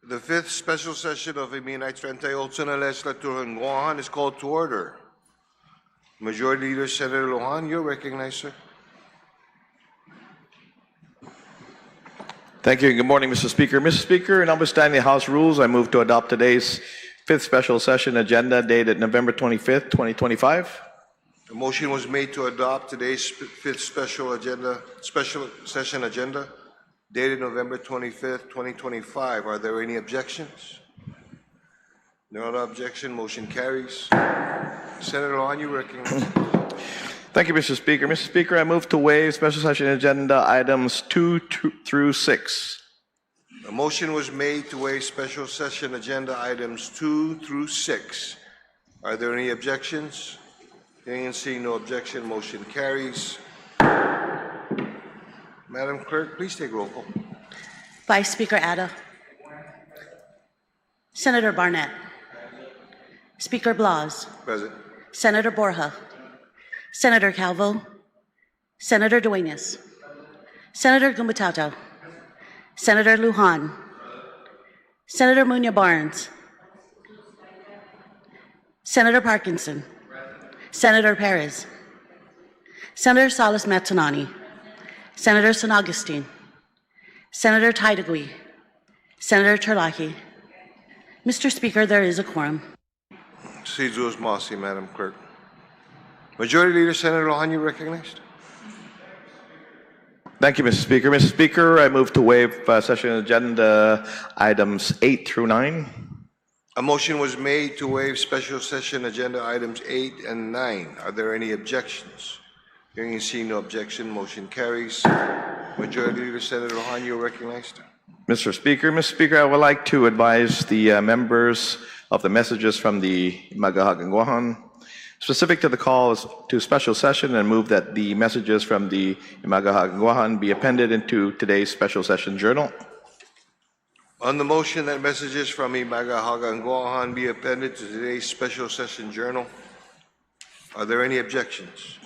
The fifth special session of the Minay 38 na Legislature in Guam is called to order. Majority Leader Senator Lujan, you're recognized, sir. Thank you. Good morning, Mr. Speaker. Mr. Speaker, notwithstanding the House rules, I move to adopt today's fifth special session agenda dated November 25th, 2025. The motion was made to adopt today's fifth special session agenda dated November 25th, 2025. Are there any objections? No objection. Motion carries. Senator Lujan, you recognize. Thank you, Mr. Speaker. Mr. Speaker, I move to waive special session agenda items 2 through 6. A motion was made to waive special session agenda items 2 through 6. Are there any objections? Hearing and seeing no objection, motion carries. Madam Clerk, please take roll call. Vice Speaker Ada. Senator Barnett. Speaker Blas. Present. Senator Borja. Senator Calvo. Senator Duenas. Senator Gumbatao. Senator Lujan. Senator Munya Barnes. Senator Parkinson. Senator Perez. Senator Salas Matanani. Senator San Agustin. Senator Taidagui. Senator Terlahi. Mr. Speaker, there is a quorum. Cedros Mossy, Madam Clerk. Majority Leader Senator Lujan, you recognized. Thank you, Mr. Speaker. Mr. Speaker, I move to waive session agenda items 8 through 9. A motion was made to waive special session agenda items 8 and 9. Are there any objections? Hearing and seeing no objection, motion carries. Majority Leader Senator Lujan, you are recognized. Mr. Speaker, I would like to advise the members of the messages from the Magahagan Guahan specific to the call to special session and move that the messages from the Magahagan Guahan be appended into today's special session journal. On the motion that messages from Magahagan Guahan be appended to today's special session journal, are there any objections?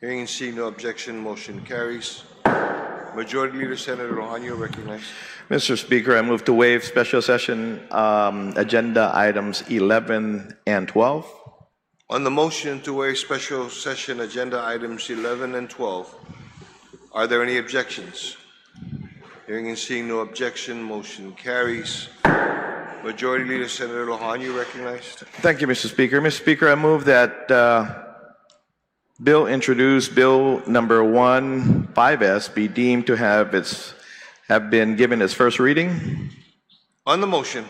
Hearing and seeing no objection, motion carries. Majority Leader Senator Lujan, you are recognized. Mr. Speaker, I move to waive special session agenda items 11 and 12. On the motion to waive special session agenda items 11 and 12, are there any objections? Hearing and seeing no objection, motion carries. Majority Leader Senator Lujan, you recognized. Thank you, Mr. Speaker. Mr. Speaker, I move that bill introduced, bill number 15S, be deemed to have been given its first reading. On the motion,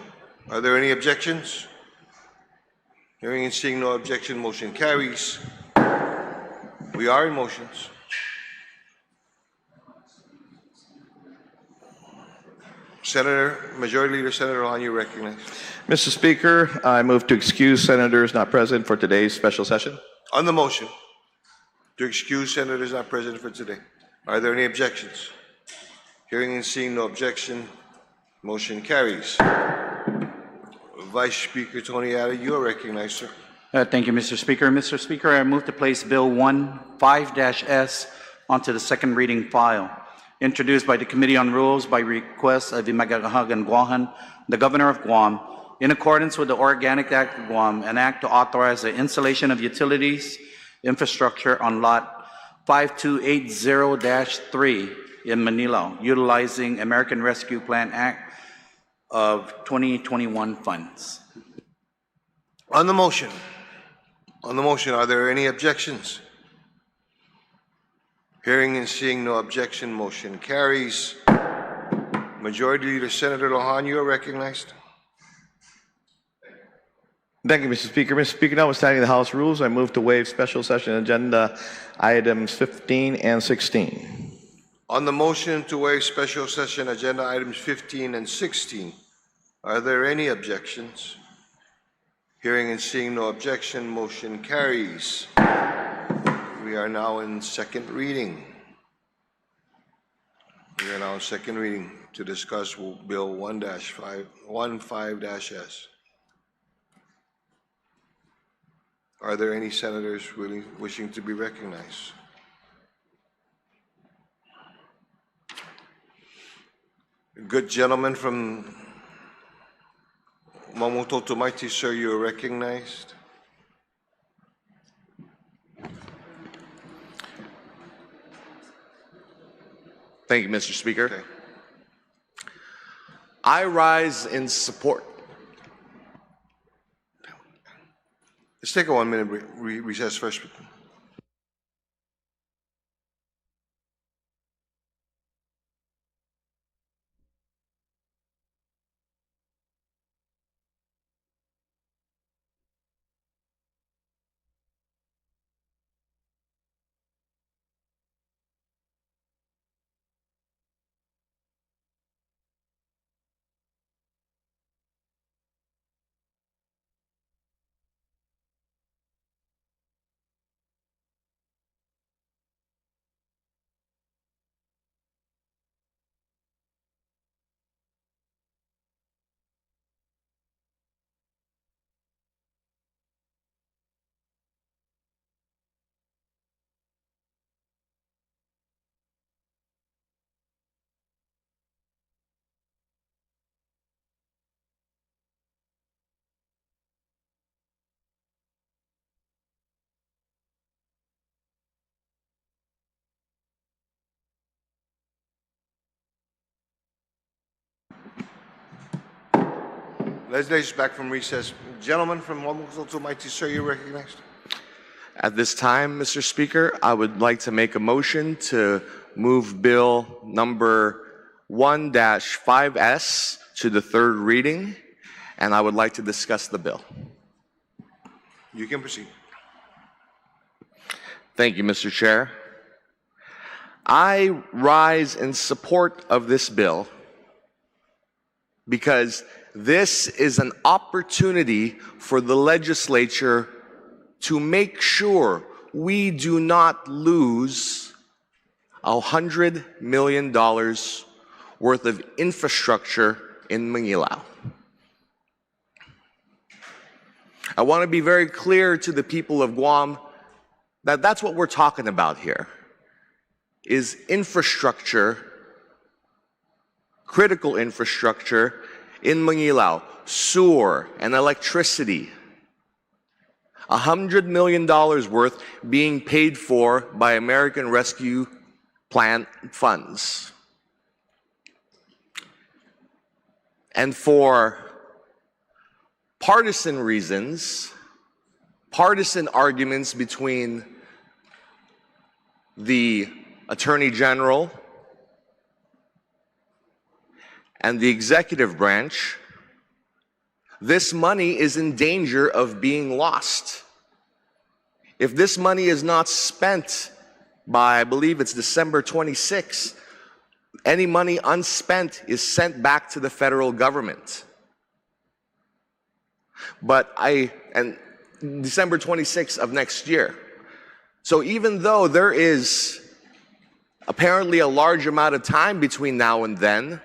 are there any objections? Hearing and seeing no objection, motion carries. We are in motions. Majority Leader Senator Lujan, you recognize. Mr. Speaker, I move to excuse senators not present for today's special session. On the motion to excuse senators not present for today, are there any objections? Hearing and seeing no objection, motion carries. Vice Speaker Tony Ada, you are recognized, sir. Thank you, Mr. Speaker. Mr. Speaker, I move to place Bill 15-S onto the second reading file, introduced by the Committee on Rules by request of the Magahagan Guahan, the Governor of Guam, in accordance with the Organic Act of Guam, an act to authorize the installation of utilities infrastructure on Lot 5280-3 in Manila, utilizing American Rescue Plan Act of 2021 funds. On the motion, are there any objections? Hearing and seeing no objection, motion carries. Majority Leader Senator Lujan, you are recognized. Thank you, Mr. Speaker. Mr. Speaker, notwithstanding the House rules, I move to waive special session agenda items 15 and 16. On the motion to waive special session agenda items 15 and 16, are there any objections? Hearing and seeing no objection, motion carries. We are now in second reading. To discuss Bill 15-S. Are there any senators wishing to be recognized? Good gentleman from Mamuto Tumaiti, sir, you are recognized. Thank you, Mr. Speaker. Okay. I rise in support. Let's take a 1-minute recess first. Legislature is back from recess. Gentleman from Mamuto Tumaiti, sir, you are recognized. At this time, Mr. Speaker, I would like to make a motion to move Bill number 1-5S to the third reading, and I would like to discuss the bill. You can proceed. Thank you, Mr. Chair. I rise in support of this bill because this is an opportunity for the legislature to make sure we do not lose $100 million worth of infrastructure in Manilao. I want to be very clear to the people of Guam that that's what we're talking about here, is infrastructure, critical infrastructure in Manilao, sewer and electricity. $100 million worth being paid for by American Rescue Plan funds. And for partisan reasons, partisan arguments between the Attorney General and the executive branch, this money is in danger of being lost. If this money is not spent by, I believe it's December 26, any money unspent is sent back to the federal government. And December 26th of next year. So even though there is apparently a large amount of time between now and then,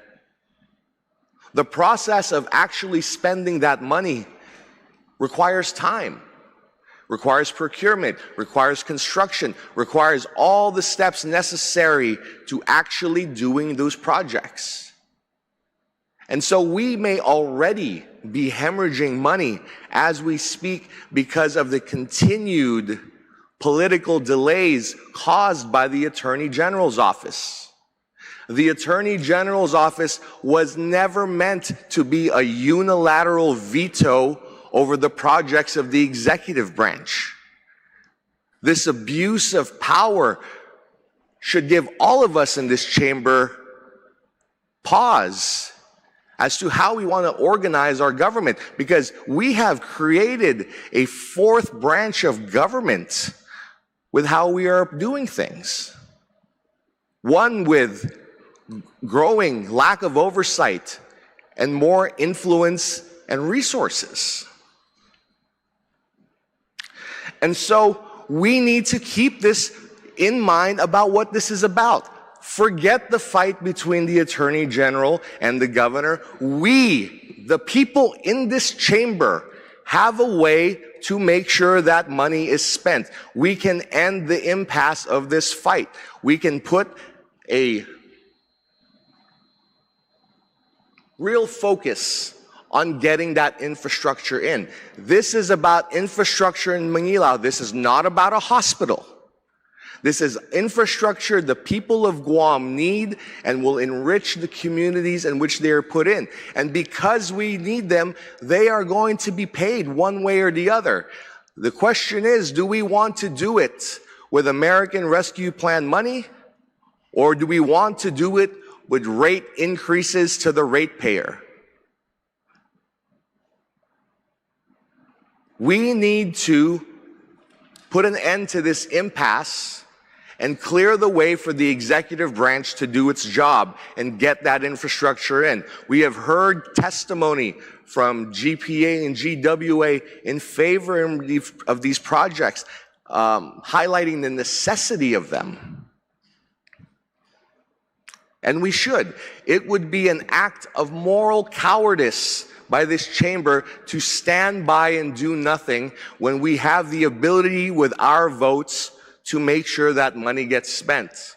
the process of actually spending that money requires time, requires procurement, requires construction, requires all the steps necessary to actually doing those projects. And so we may already be hemorrhaging money as we speak because of the continued political delays caused by the Attorney General's office. The Attorney General's office was never meant to be a unilateral veto over the projects of the executive branch. This abuse of power should give all of us in this chamber pause as to how we want to organize our government, because we have created a fourth branch of government with how we are doing things. One with growing lack of oversight and more influence and resources. And so we need to keep this in mind about what this is about. Forget the fight between the Attorney General and the Governor. We, the people in this chamber, have a way to make sure that money is spent. We can end the impasse of this fight. We can put a real focus on getting that infrastructure in. This is about infrastructure in Manila. This is not about a hospital. This is infrastructure the people of Guam need and will enrich the communities in which they are put in. And because we need them, they are going to be paid one way or the other. The question is, do we want to do it with American Rescue Plan money, or do we want to do it with rate increases to the ratepayer? We need to put an end to this impasse and clear the way for the executive branch to do its job and get that infrastructure in. We have heard testimony from GPA and GWA in favor of these projects, highlighting the necessity of them. And we should. It would be an act of moral cowardice by this chamber to stand by and do nothing when we have the ability with our votes to make sure that money gets spent.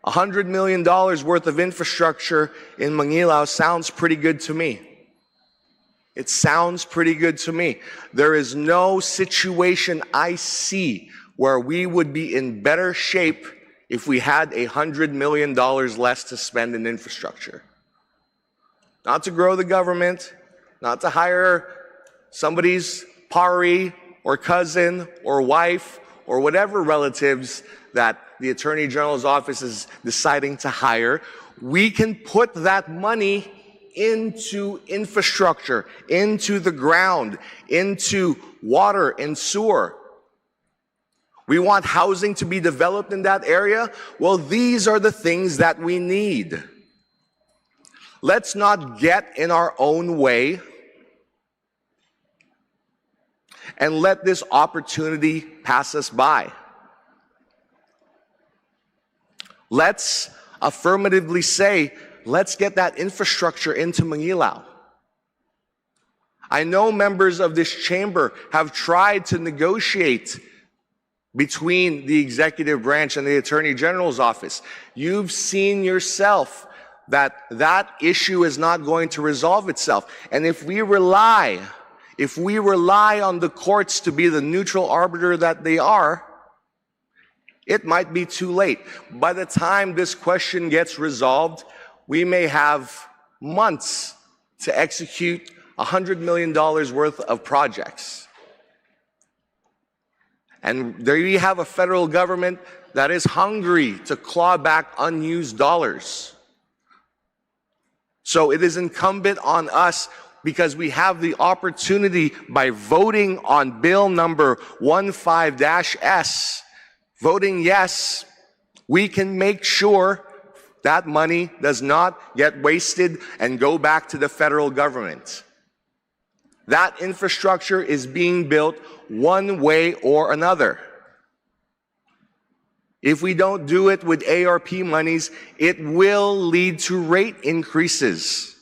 $100 million worth of infrastructure in Manila sounds pretty good to me. It sounds pretty good to me. There is no situation I see where we would be in better shape if we had $100 million less to spend in infrastructure. Not to grow the government, not to hire somebody's pari or cousin or wife or whatever relatives that the Attorney General's office is deciding to hire. We can put that money into infrastructure, into the ground, into water and sewer. We want housing to be developed in that area. Well, these are the things that we need. Let's not get in our own way and let this opportunity pass us by. Let's affirmatively say, let's get that infrastructure into Manila. I know members of this chamber have tried to negotiate between the executive branch and the Attorney General's office. You've seen yourself that that issue is not going to resolve itself. And if we rely on the courts to be the neutral arbiter that they are, it might be too late. By the time this question gets resolved, we may have months to execute $100 million worth of projects. And there you have a federal government that is hungry to claw back unused dollars. So it is incumbent on us, because we have the opportunity by voting on bill number 15-S, voting yes, we can make sure that money does not get wasted and go back to the federal government. That infrastructure is being built one way or another. If we don't do it with ARP monies, it will lead to rate increases.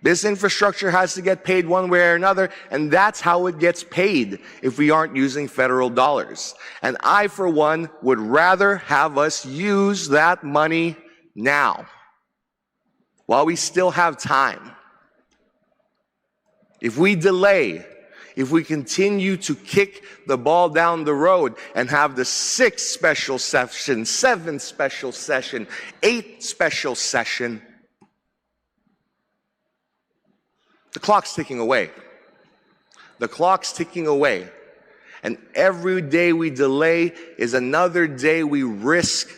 This infrastructure has to get paid one way or another, and that's how it gets paid if we aren't using federal dollars. And I, for one, would rather have us use that money now, while we still have time. If we delay, if we continue to kick the ball down the road and have the 6th special session, 7th special session, 8th special session, the clock's ticking away. The clock's ticking away. And every day we delay is another day we risk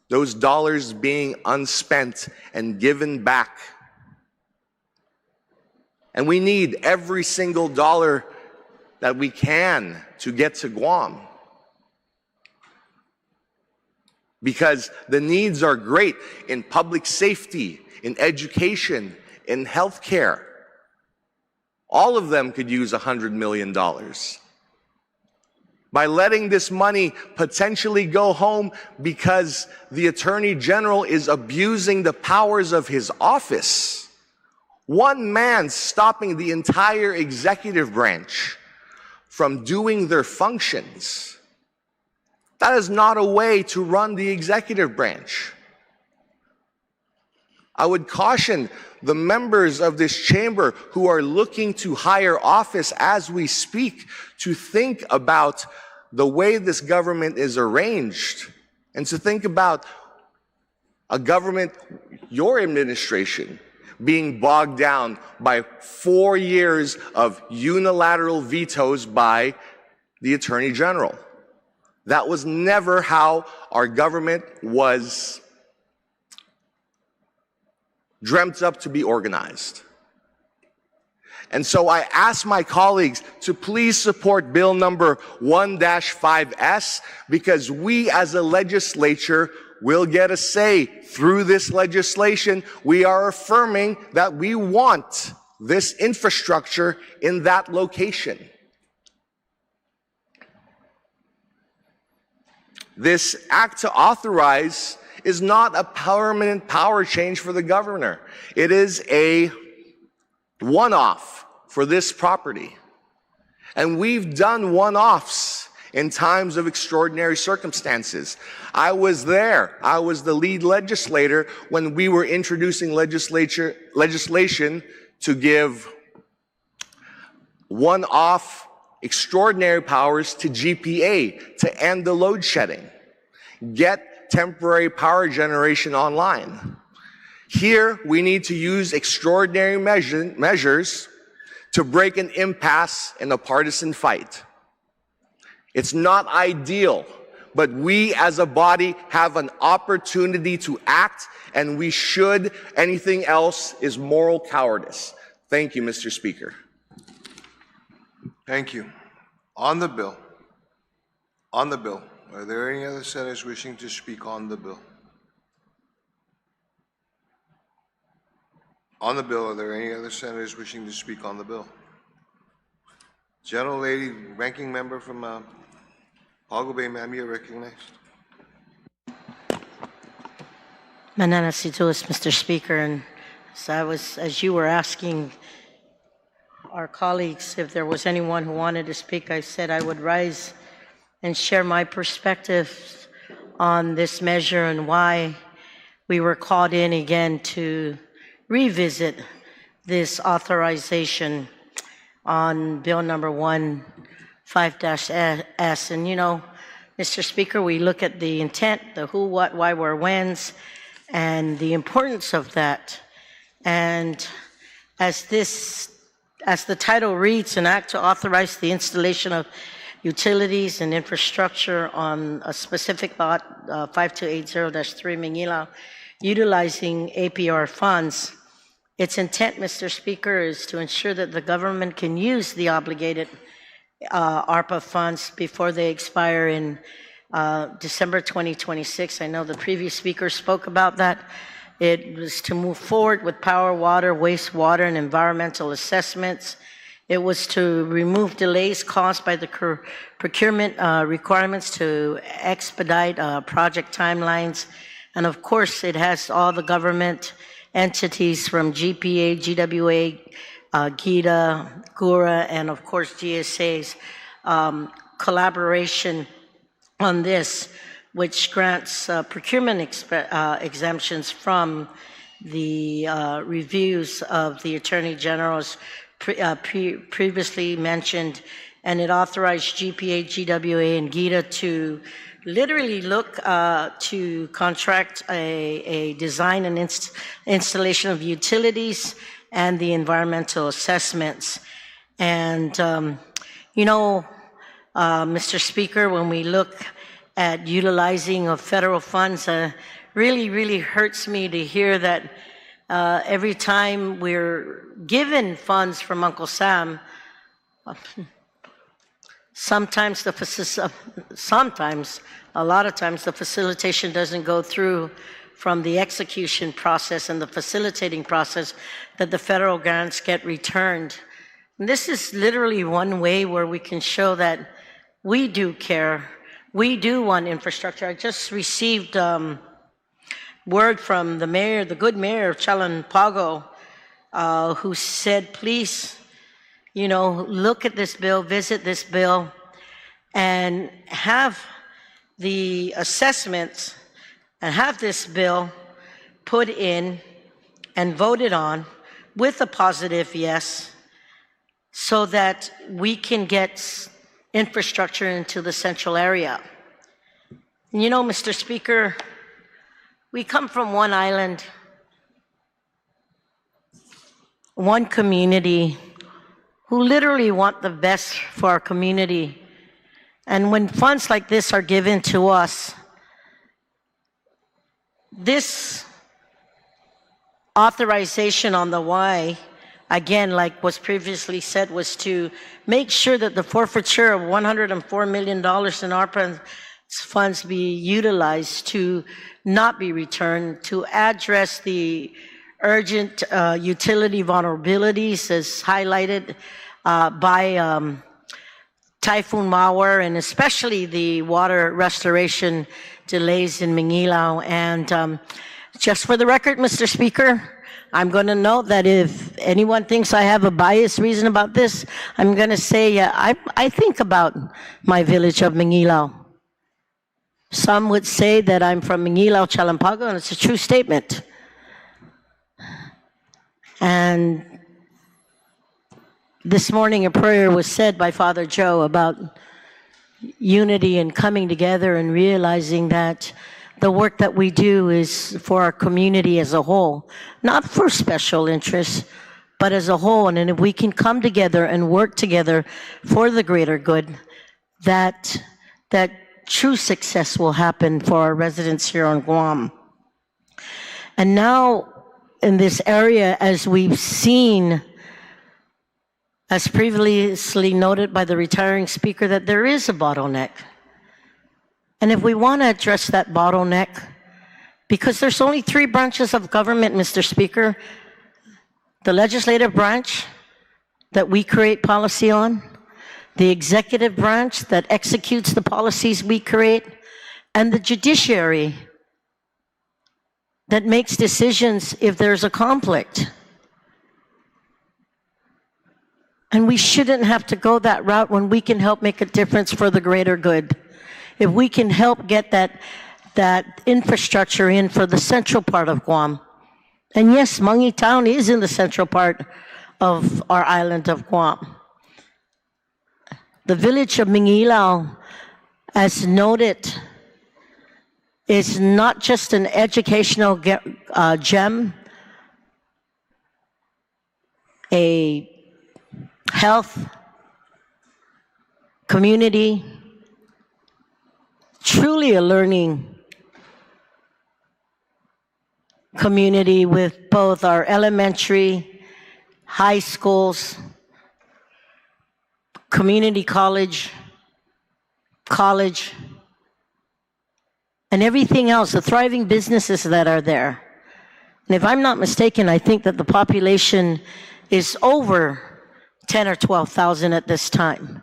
those dollars being unspent and given back. And we need every single dollar that we can to get to Guam. Because the needs are great in public safety, in education, in healthcare. All of them could use $100 million. By letting this money potentially go home because the Attorney General is abusing the powers of his office, one man stopping the entire executive branch from doing their functions, that is not a way to run the executive branch. I would caution the members of this chamber who are looking to higher office as we speak to think about the way this government is arranged and to think about a government, your administration, being bogged down by 4 years of unilateral vetoes by the Attorney General. That was never how our government was dreamt up to be organized. And so I ask my colleagues to please support Bill number 1-5S, because we as a legislature will get a say through this legislation. We are affirming that we want this infrastructure in that location. This act to authorize is not a permanent power change for the governor. It is a one-off for this property. And we've done one-offs in times of extraordinary circumstances. I was there. I was the lead legislator when we were introducing legislation to give one-off extraordinary powers to GPA to end the load shedding, get temporary power generation online. Here, we need to use extraordinary measures to break an impasse in a partisan fight. It's not ideal, but we as a body have an opportunity to act, and we should. Anything else is moral cowardice. Thank you, Mr. Speaker. Thank you. On the bill, are there any other senators wishing to speak on the bill? On the bill, are there any other senators wishing to speak on the bill? Gentlelady, ranking member from Pago Bay, ma'am, you're recognized. Mananasitus, Mr. Speaker, and as you were asking our colleagues if there was anyone who wanted to speak, I said I would rise and share my perspective on this measure and why we were called in again to revisit this authorization on Bill number 1-5-S. And you know, Mr. Speaker, we look at the intent, the who, what, why, where, whens, and the importance of that. And as the title reads, an act to authorize the installation of utilities and infrastructure on a specific lot, 5280-3 Manila, utilizing APR funds. Its intent, Mr. Speaker, is to ensure that the government can use the obligated ARPA funds before they expire in December 2026. I know the previous speaker spoke about that. It was to move forward with power, water, wastewater, and environmental assessments. It was to remove delays caused by the procurement requirements to expedite project timelines. And of course, it has all the government entities from GPA, GWA, GITA, GURA, and of course GSA's collaboration on this, which grants procurement exemptions from the reviews of the Attorney General's previously mentioned, and it authorized GPA, GWA, and GITA to literally look to contract a design and installation of utilities and the environmental assessments. And, you know, Mr. Speaker, when we look at utilizing of federal funds, really hurts me to hear that every time we're given funds from Uncle Sam, a lot of times the facilitation doesn't go through from the execution process and the facilitating process, that the federal grants get returned. And this is literally one way where we can show that we do care. We do want infrastructure. I just received word from the mayor, the good mayor of Pago, who said, please, you know, look at this bill, visit this bill, and have the assessments and have this bill put in and voted on with a positive yes, so that we can get infrastructure into the central area. And you know, Mr. Speaker, we come from one island, one community, who literally want the best for our community. And when funds like this are given to us, this authorization on the why, again, like was previously said, was to make sure that the forfeiture of $104 million in ARPA funds be utilized to not be returned, to address the urgent utility vulnerabilities as highlighted by Typhoon Mawar, and especially the water restoration delays in Mangilao. And just for the record, Mr. Speaker, I'm going to note that if anyone thinks I have a biased reason about this, I'm going to say I think about my village of Mangilao. Some would say that I'm from Mangilao, Chalampago, and it's a true statement. And this morning a prayer was said by Father Joe about unity and coming together and realizing that the work that we do is for our community as a whole, not for special interests, but as a whole. And if we can come together and work together for the greater good, that true success will happen for our residents here on Guam. And now in this area, as we've seen, as previously noted by the retiring speaker, that there is a bottleneck. And if we want to address that bottleneck, because there's only 3 branches of government, Mr. Speaker, the legislative branch that we create policy on, the executive branch that executes the policies we create, and the judiciary that makes decisions if there's a conflict. And we shouldn't have to go that route when we can help make a difference for the greater good. If we can help get that infrastructure in for the central part of Guam. And yes, Mangi Town is in the central part of our island of Guam. The village of Mangilao, as noted, is not just an educational gem, a health, community, truly a learning community with both our elementary, high schools, community college, and everything else, the thriving businesses that are there. And if I'm not mistaken, I think that the population is over 10 or 12,000 at this time.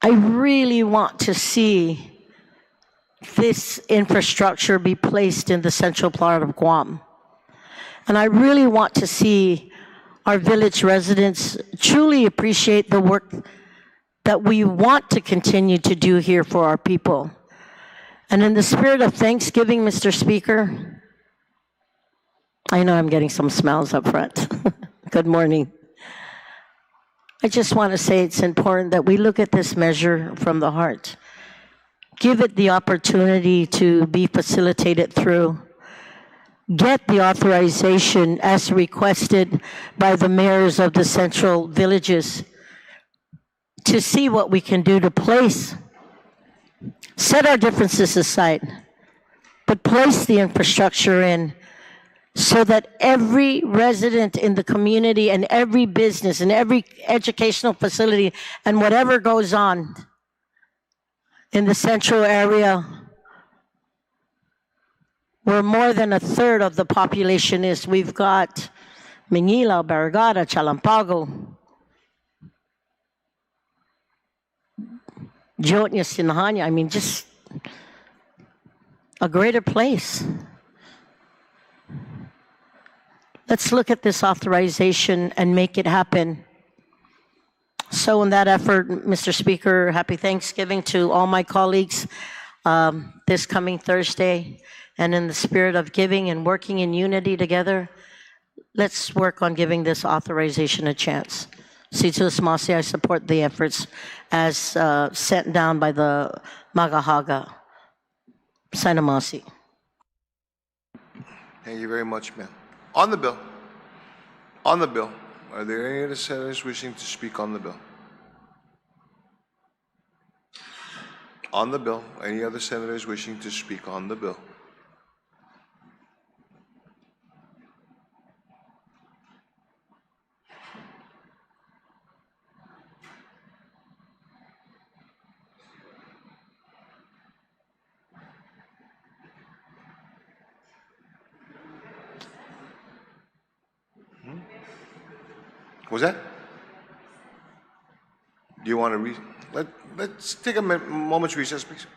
I really want to see this infrastructure be placed in the central part of Guam. And I really want to see our village residents truly appreciate the work that we want to continue to do here for our people. And in the spirit of Thanksgiving, Mr. Speaker, I know I'm getting some smiles up front. Good morning. I just want to say it's important that we look at this measure from the heart. Give it the opportunity to be facilitated through. Get the authorization as requested by the mayors of the central villages to see what we can do to place, set our differences aside, but place the infrastructure in so that every resident in the community and every business and every educational facility and whatever goes on in the central area, where more than a third of the population is. We've got Mangilao, Barragata, Chalampago, Jotnya, Sinahanya. I mean, just a greater place. Let's look at this authorization and make it happen. So in that effort, Mr. Speaker, happy Thanksgiving to all my colleagues this coming Thursday. And in the spirit of giving and working in unity together, let's work on giving this authorization a chance. See to Smasi, I support the efforts as sent down by the Magahaga. Sanamasi. Thank you very much, ma'am. On the bill. On the bill. Are there any other senators wishing to speak on the bill? On the bill. Any other senators wishing to speak on the bill? Was that? Do you want to let's take a moment's recess, please.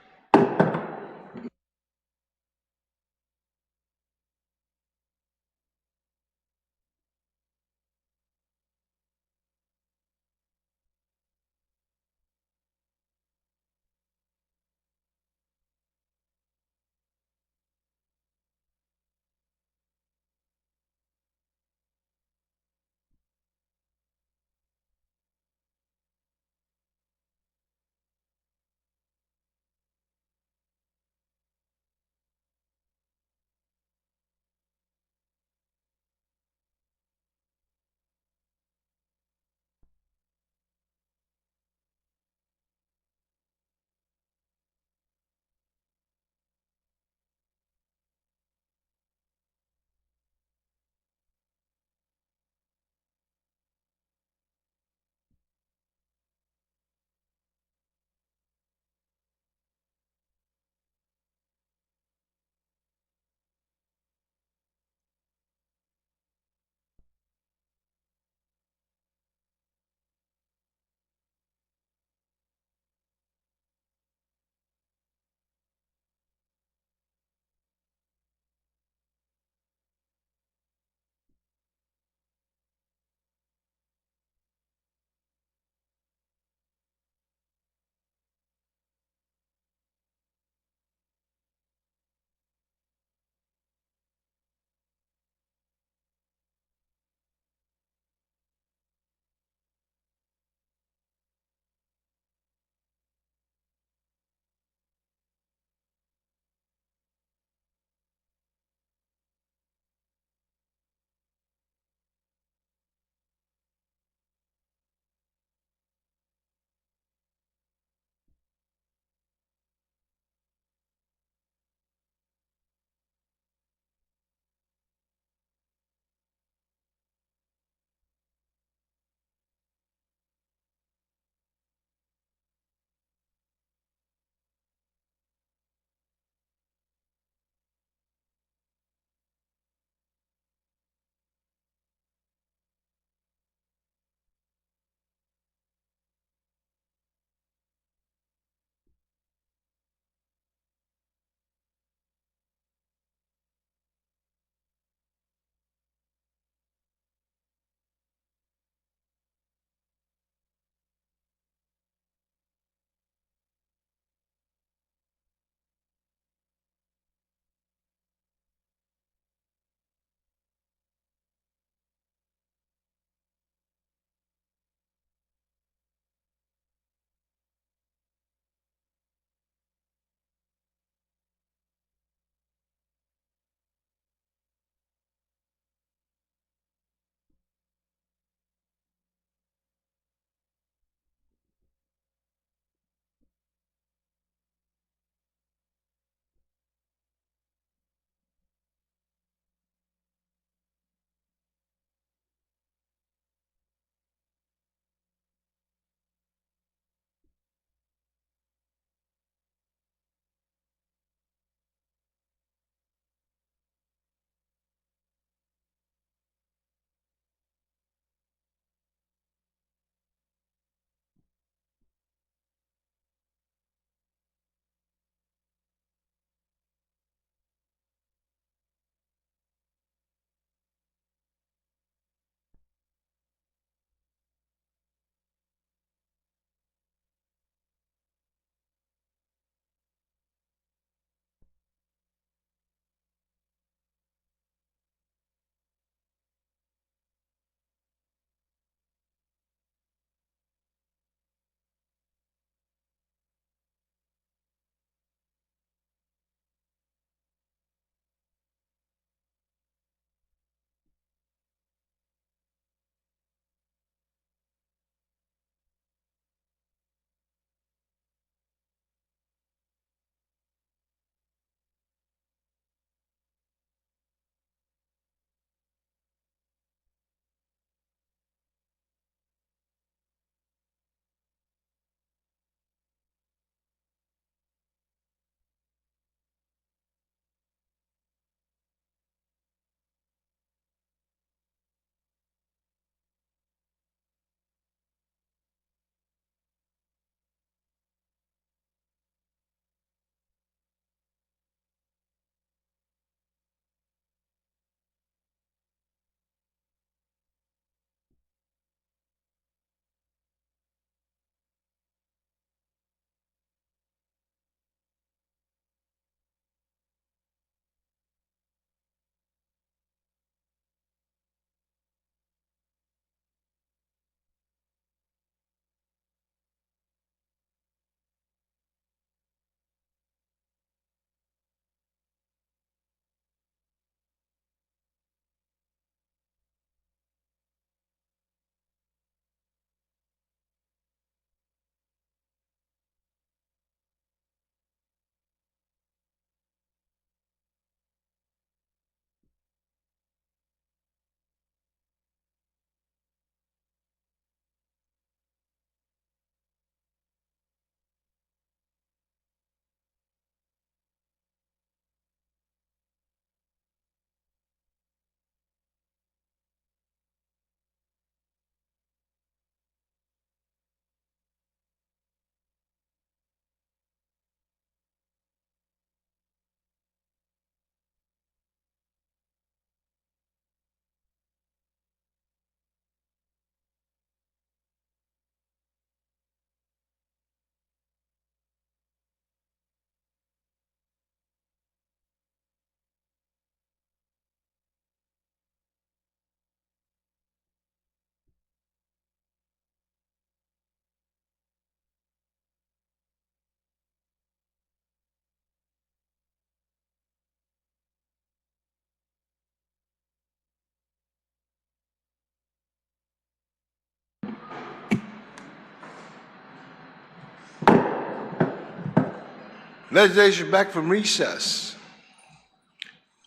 Legislature back from recess.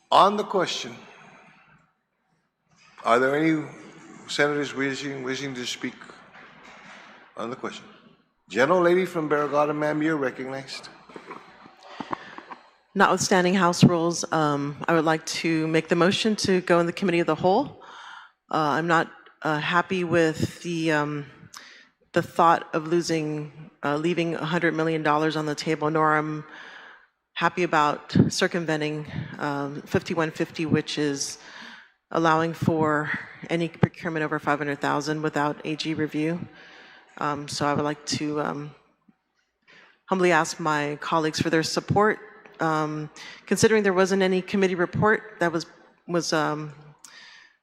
On the question, are there any senators wishing to speak on the question? Gentlelady from Barrigada, ma'am, you're recognized. Notwithstanding House rules, I would like to make the motion to go in the committee of the whole. I'm not happy with the thought of leaving $100 million on the table, nor I'm happy about circumventing 5150, which is allowing for any procurement over 500,000 without AG review. So I would like to humbly ask my colleagues for their support. Considering there wasn't any committee report that was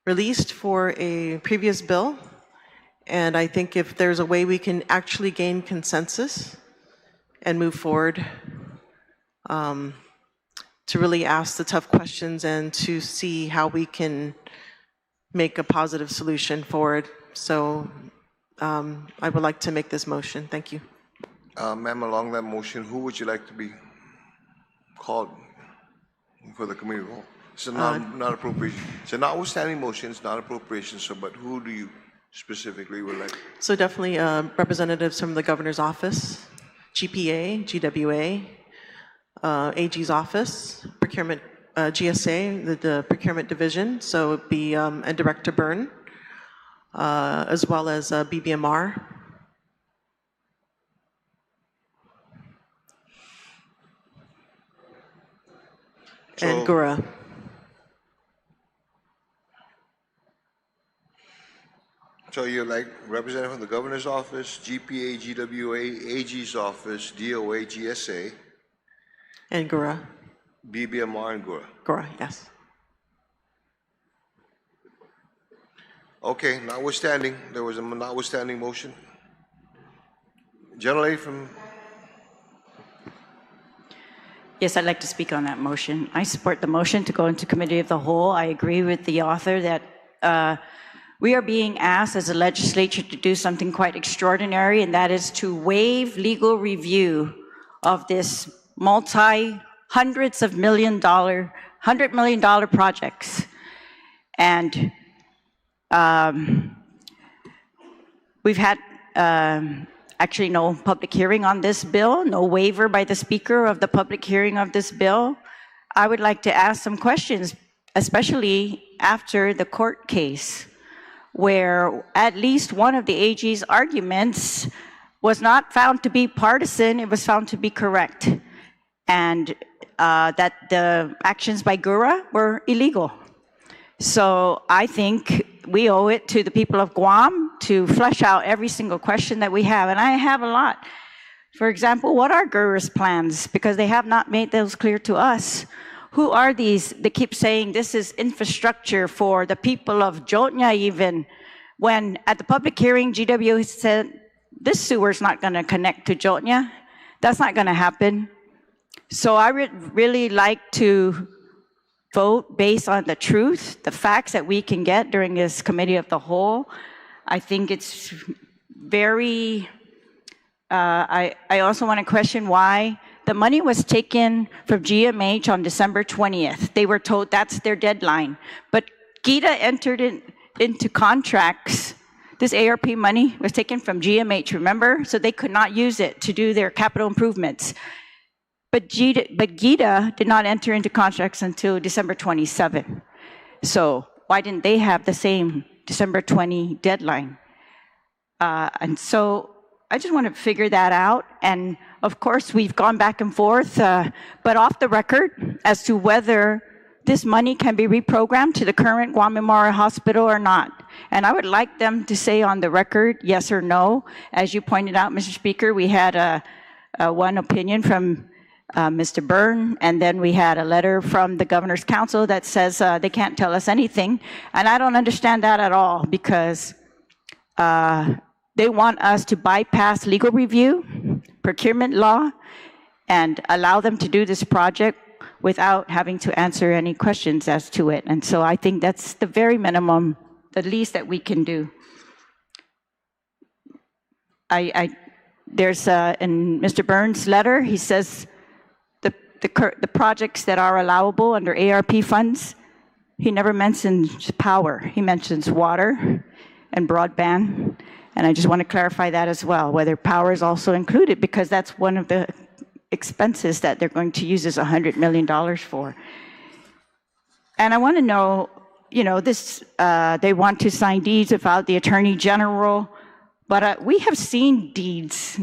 released for a previous bill, and I think if there's a way we can actually gain consensus and move forward to really ask the tough questions and to see how we can make a positive solution forward. So I would like to make this motion. Thank you. Ma'am, along that motion, who would you like to be called for the committee role? It's a not appropriation. It's a notwithstanding motion, it's not appropriation, so but who do you specifically would like? So definitely representatives from the governor's office, GPA, GWA, AG's office, procurement, GSA, the procurement division, so it'd be and Director Byrne, as well as BBMR. And Gura. So you're like representative from the governor's office, GPA, GWA, AG's office, DOA, GSA, And Gura. BBMR, and GURA. Gura, yes. Okay, notwithstanding, there was a notwithstanding motion. Gentlelady from, Yes, I'd like to speak on that motion. I support the motion to go into committee of the whole. I agree with the author that we are being asked as a legislature to do something quite extraordinary, and that is to waive legal review of this hundreds of $100 million projects. And we've had actually no public hearing on this bill, no waiver by the speaker of the public hearing of this bill. I would like to ask some questions, especially after the court case, where at least one of the AG's arguments was not found to be partisan, it was found to be correct, and that the actions by Gura were illegal. So I think we owe it to the people of Guam to flesh out every single question that we have, and I have a lot. For example, what are Gura's plans? Because they have not made those clear to us. Who are these? They keep saying this is infrastructure for the people of Jotnya even, when at the public hearing, GW said, this sewer's not gonna connect to Jotnya. That's not gonna happen. So I would really like to vote based on the truth, the facts that we can get during this committee of the whole. I think it's very, I also want to question why the money was taken from GMH on December 20th. They were told that's their deadline. But GITA entered into contracts. This ARP money was taken from GMH, remember? So they could not use it to do their capital improvements. But GITA did not enter into contracts until December 27. So why didn't they have the same December 20 deadline? And so I just want to figure that out. And of course, we've gone back and forth, but off the record as to whether this money can be reprogrammed to the current Guam Memorial Hospital or not. And I would like them to say on the record, yes or no. As you pointed out, Mr. Speaker, we had one opinion from Mr. Byrne, and then we had a letter from the Governor's Council that says they can't tell us anything. And I don't understand that at all, because they want us to bypass legal review, procurement law, and allow them to do this project without having to answer any questions as to it. And so I think that's the very minimum, the least that we can do. There's in Mr. Byrne's letter, he says, the projects that are allowable under ARP funds, he never mentions power. He mentions water and broadband. And I just want to clarify that as well, whether power is also included, because that's one of the expenses that they're going to use this $100 million for. And I want to know, this, they want to sign deeds without the Attorney General, but we have seen deeds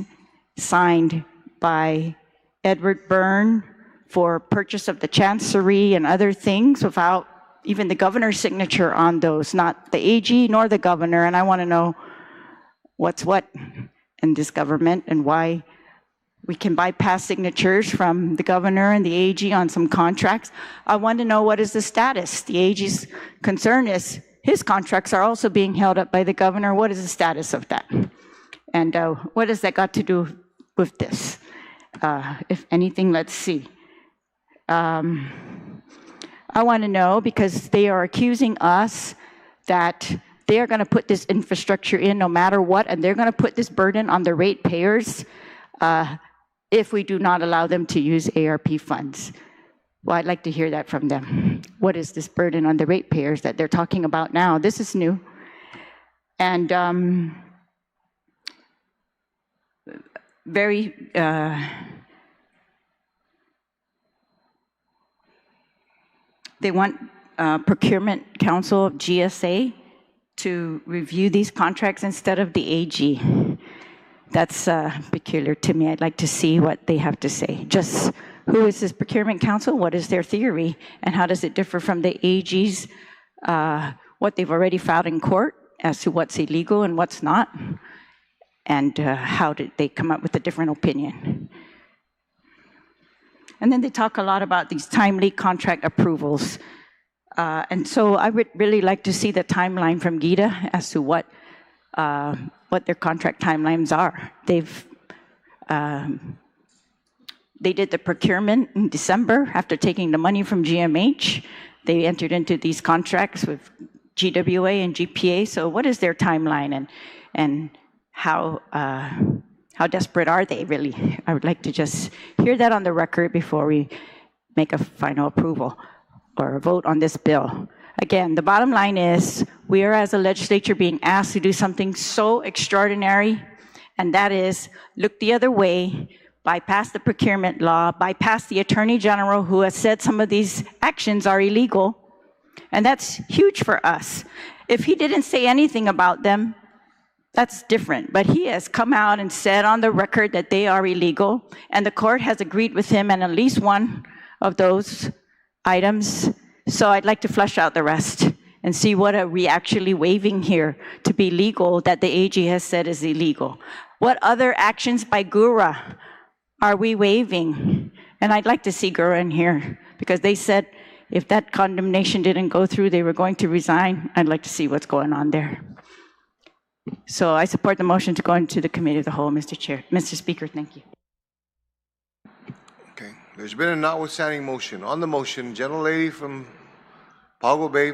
signed by Edward Byrne for purchase of the Chancery and other things without even the governor's signature on those, not the AG nor the governor. And I want to know what's what in this government and why we can bypass signatures from the governor and the AG on some contracts. I want to know what is the status. The AG's concern is his contracts are also being held up by the governor. What is the status of that? And what has that got to do with this? If anything, let's see. I want to know because they are accusing us that they are going to put this infrastructure in no matter what, and they're going to put this burden on the ratepayers if we do not allow them to use ARP funds. Well, I'd like to hear that from them. What is this burden on the ratepayers that they're talking about now? This is new. And they want Procurement Council of GSA to review these contracts instead of the AG. That's peculiar to me. I'd like to see what they have to say. Just who is this Procurement Council? What is their theory? And how does it differ from the AG's, what they've already filed in court as to what's illegal and what's not? And how did they come up with a different opinion? And then they talk a lot about these timely contract approvals. And so I would really like to see the timeline from Gita as to what their contract timelines are. They did the procurement in December after taking the money from GMH. They entered into these contracts with GWA and GPA. So what is their timeline and how desperate are they really? I would like to just hear that on the record before we make a final approval or a vote on this bill. Again, the bottom line is we are as a legislature being asked to do something so extraordinary, and that is look the other way, bypass the procurement law, bypass the Attorney General who has said some of these actions are illegal, and that's huge for us. If he didn't say anything about them, that's different, but he has come out and said on the record that they are illegal, and the court has agreed with him on at least one of those items. So I'd like to flesh out the rest and see what are we actually waiving here to be legal that the AG has said is illegal. What other actions by GURA are we waiving? And I'd like to see GURA in here because they said if that condemnation didn't go through, they were going to resign. I'd like to see what's going on there. So I support the motion to go into the committee of the whole, Mr. Chair. Mr. Speaker, thank you. Okay, there's been a notwithstanding motion. On the motion, gentlelady from Pago Bay,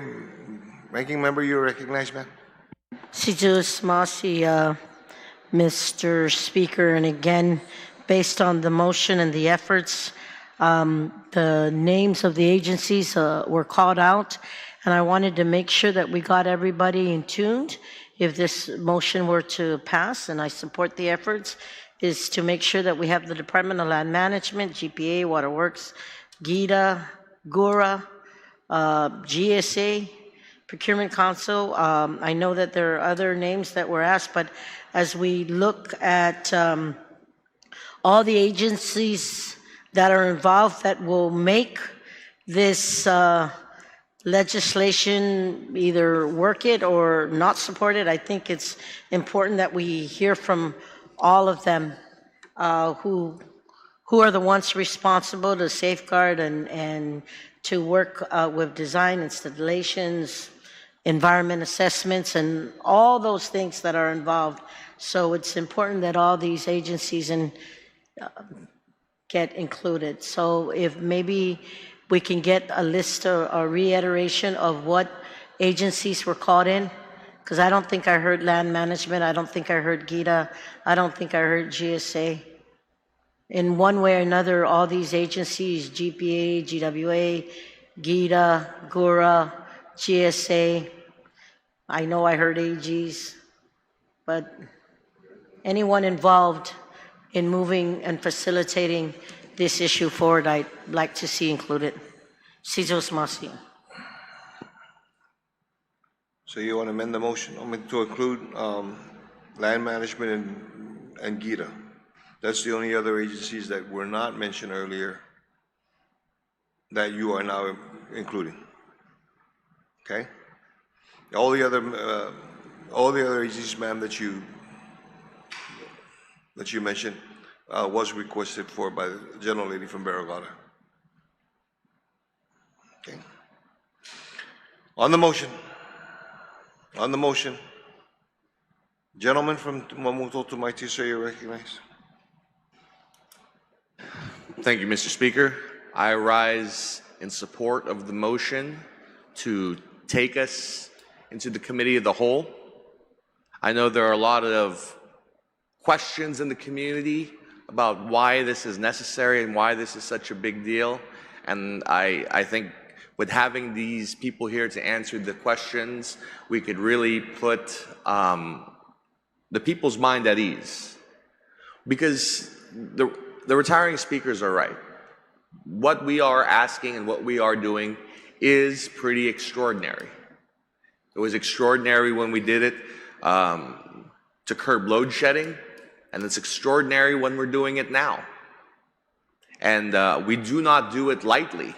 ranking member, you are recognized, ma'am. Si Jus Masi, Mr. Speaker, and again, based on the motion and the efforts, the names of the agencies were called out, and I wanted to make sure that we got everybody in tuned. If this motion were to pass, and I support the efforts, is to make sure that we have the Department of Land Management, GPA, Waterworks, GITA, GURA, GSA, Procurement Council. I know that there are other names that were asked, but as we look at all the agencies that are involved that will make this legislation either work it or not support it, I think it's important that we hear from all of them who are the ones responsible to safeguard and to work with design installations, environment assessments, and all those things that are involved. So it's important that all these agencies get included. So if maybe we can get a list or a reiteration of what agencies were called in, because I don't think I heard land management, I don't think I heard GITA, I don't think I heard GSA. in one way or another, all these agencies, GPA, GWA, GITA, GURA, GSA, I know I heard AGs, but anyone involved in moving and facilitating this issue forward, I'd like to see included. Cizos Masi. So you want to amend the motion to include land management and GITA? That's the only other agencies that were not mentioned earlier that you are now including. Okay? All the other agencies, ma'am, that you mentioned was requested for by the gentle lady from Barragata. Okay. On the motion. Gentleman from Mamuto to Maiti, sir, you're recognized. Thank you, Mr. Speaker. I rise in support of the motion to take us into the committee of the whole. I know there are a lot of questions in the community about why this is necessary and why this is such a big deal. And I think with having these people here to answer the questions, we could really put the people's mind at ease. Because the retiring speakers are right. What we are asking and what we are doing is pretty extraordinary. It was extraordinary when we did it to curb load shedding, and it's extraordinary when we're doing it now. And we do not do it lightly.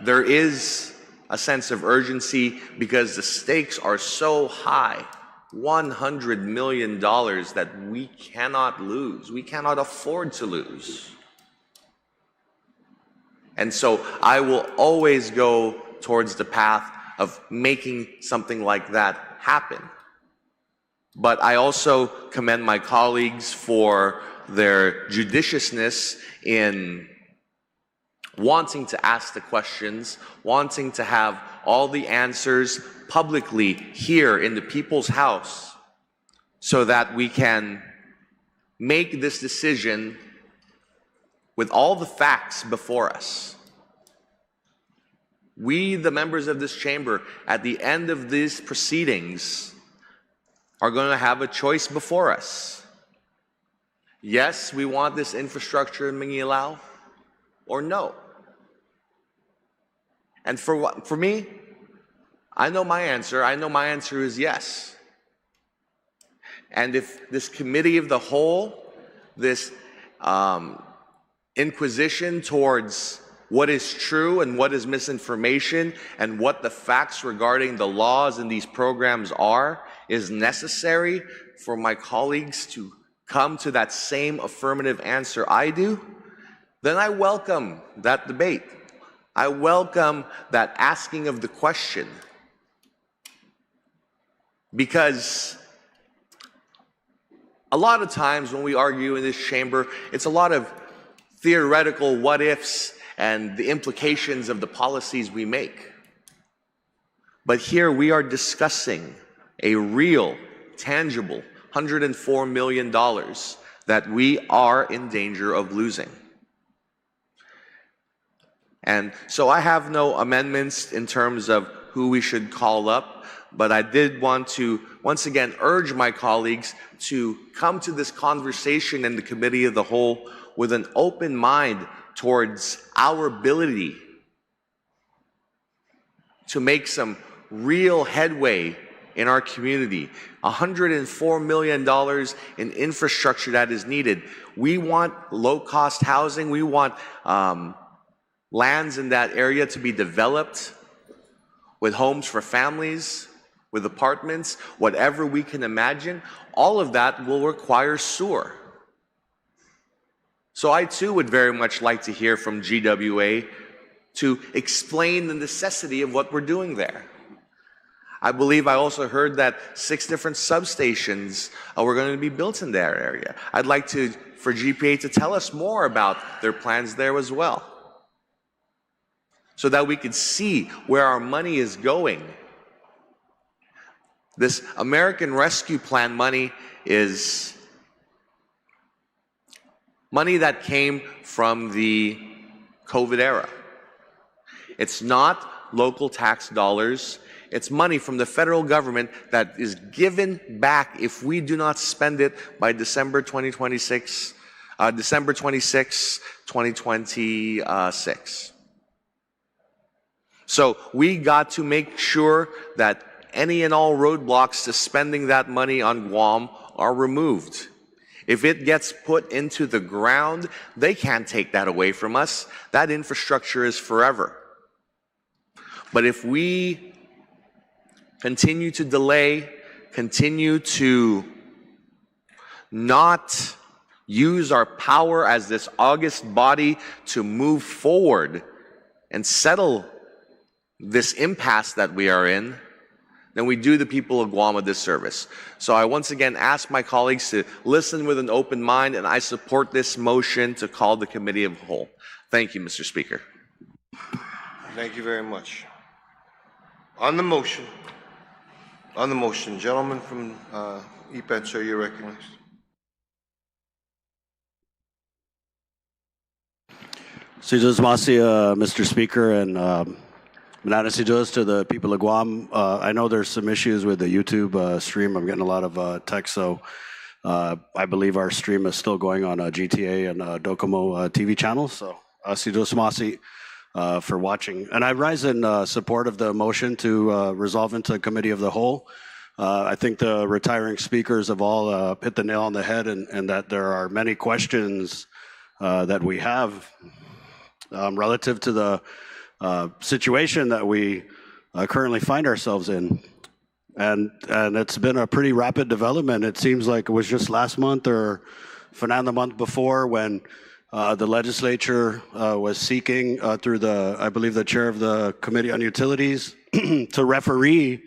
There is a sense of urgency because the stakes are so high. $100 million that we cannot lose. We cannot afford to lose. And so I will always go towards the path of making something like that happen. But I also commend my colleagues for their judiciousness in wanting to ask the questions, wanting to have all the answers publicly here in the people's house so that we can make this decision with all the facts before us. We, the members of this chamber, at the end of these proceedings, are going to have a choice before us. Yes, we want this infrastructure in Mangilao, or no. And for me, I know my answer. I know my answer is yes. And if this committee of the whole, this inquisition towards what is true and what is misinformation and what the facts regarding the laws in these programs are, is necessary for my colleagues to come to that same affirmative answer I do, then I welcome that debate. I welcome that asking of the question. Because a lot of times when we argue in this chamber, it's a lot of theoretical what-ifs and the implications of the policies we make. But here we are discussing a real, tangible $104 million that we are in danger of losing. And so I have no amendments in terms of who we should call up, but I did want to once again urge my colleagues to come to this conversation in the committee of the whole with an open mind towards our ability to make some real headway in our community. $104 million in infrastructure that is needed. We want low-cost housing. We want lands in that area to be developed with homes for families, with apartments, whatever we can imagine. All of that will require sewer. So I too would very much like to hear from GWA to explain the necessity of what we're doing there. I believe I also heard that 6 different substations were going to be built in that area. I'd like for GPA to tell us more about their plans there as well, so that we could see where our money is going. This American Rescue Plan money is money that came from the COVID era. It's not local tax dollars. It's money from the federal government that is given back if we do not spend it by December 26, 2026. So we got to make sure that any and all roadblocks to spending that money on Guam are removed. If it gets put into the ground, they can't take that away from us. That infrastructure is forever. But if we continue to delay, continue to not use our power as this august body to move forward and settle this impasse that we are in, then we do the people of Guam a disservice. So I once again ask my colleagues to listen with an open mind, and I support this motion to call the committee of the whole. Thank you, Mr. Speaker. Thank you very much. On the motion, gentleman from EPAD, sir, you're recognized. Mr. Speaker, and Mananasidos to the people of Guam. I know there's some issues with the YouTube stream. I'm getting a lot of text, so I believe our stream is still going on GTA and Docomo TV channels. So, Sidos Masi for watching. And I rise in support of the motion to resolve into committee of the whole. I think the retiring speakers have all hit the nail on the head, and that there are many questions that we have relative to the situation that we currently find ourselves in. And it's been a pretty rapid development. It seems like it was just last month or the month before when the legislature was seeking through I believe the chair of the Committee on Utilities to referee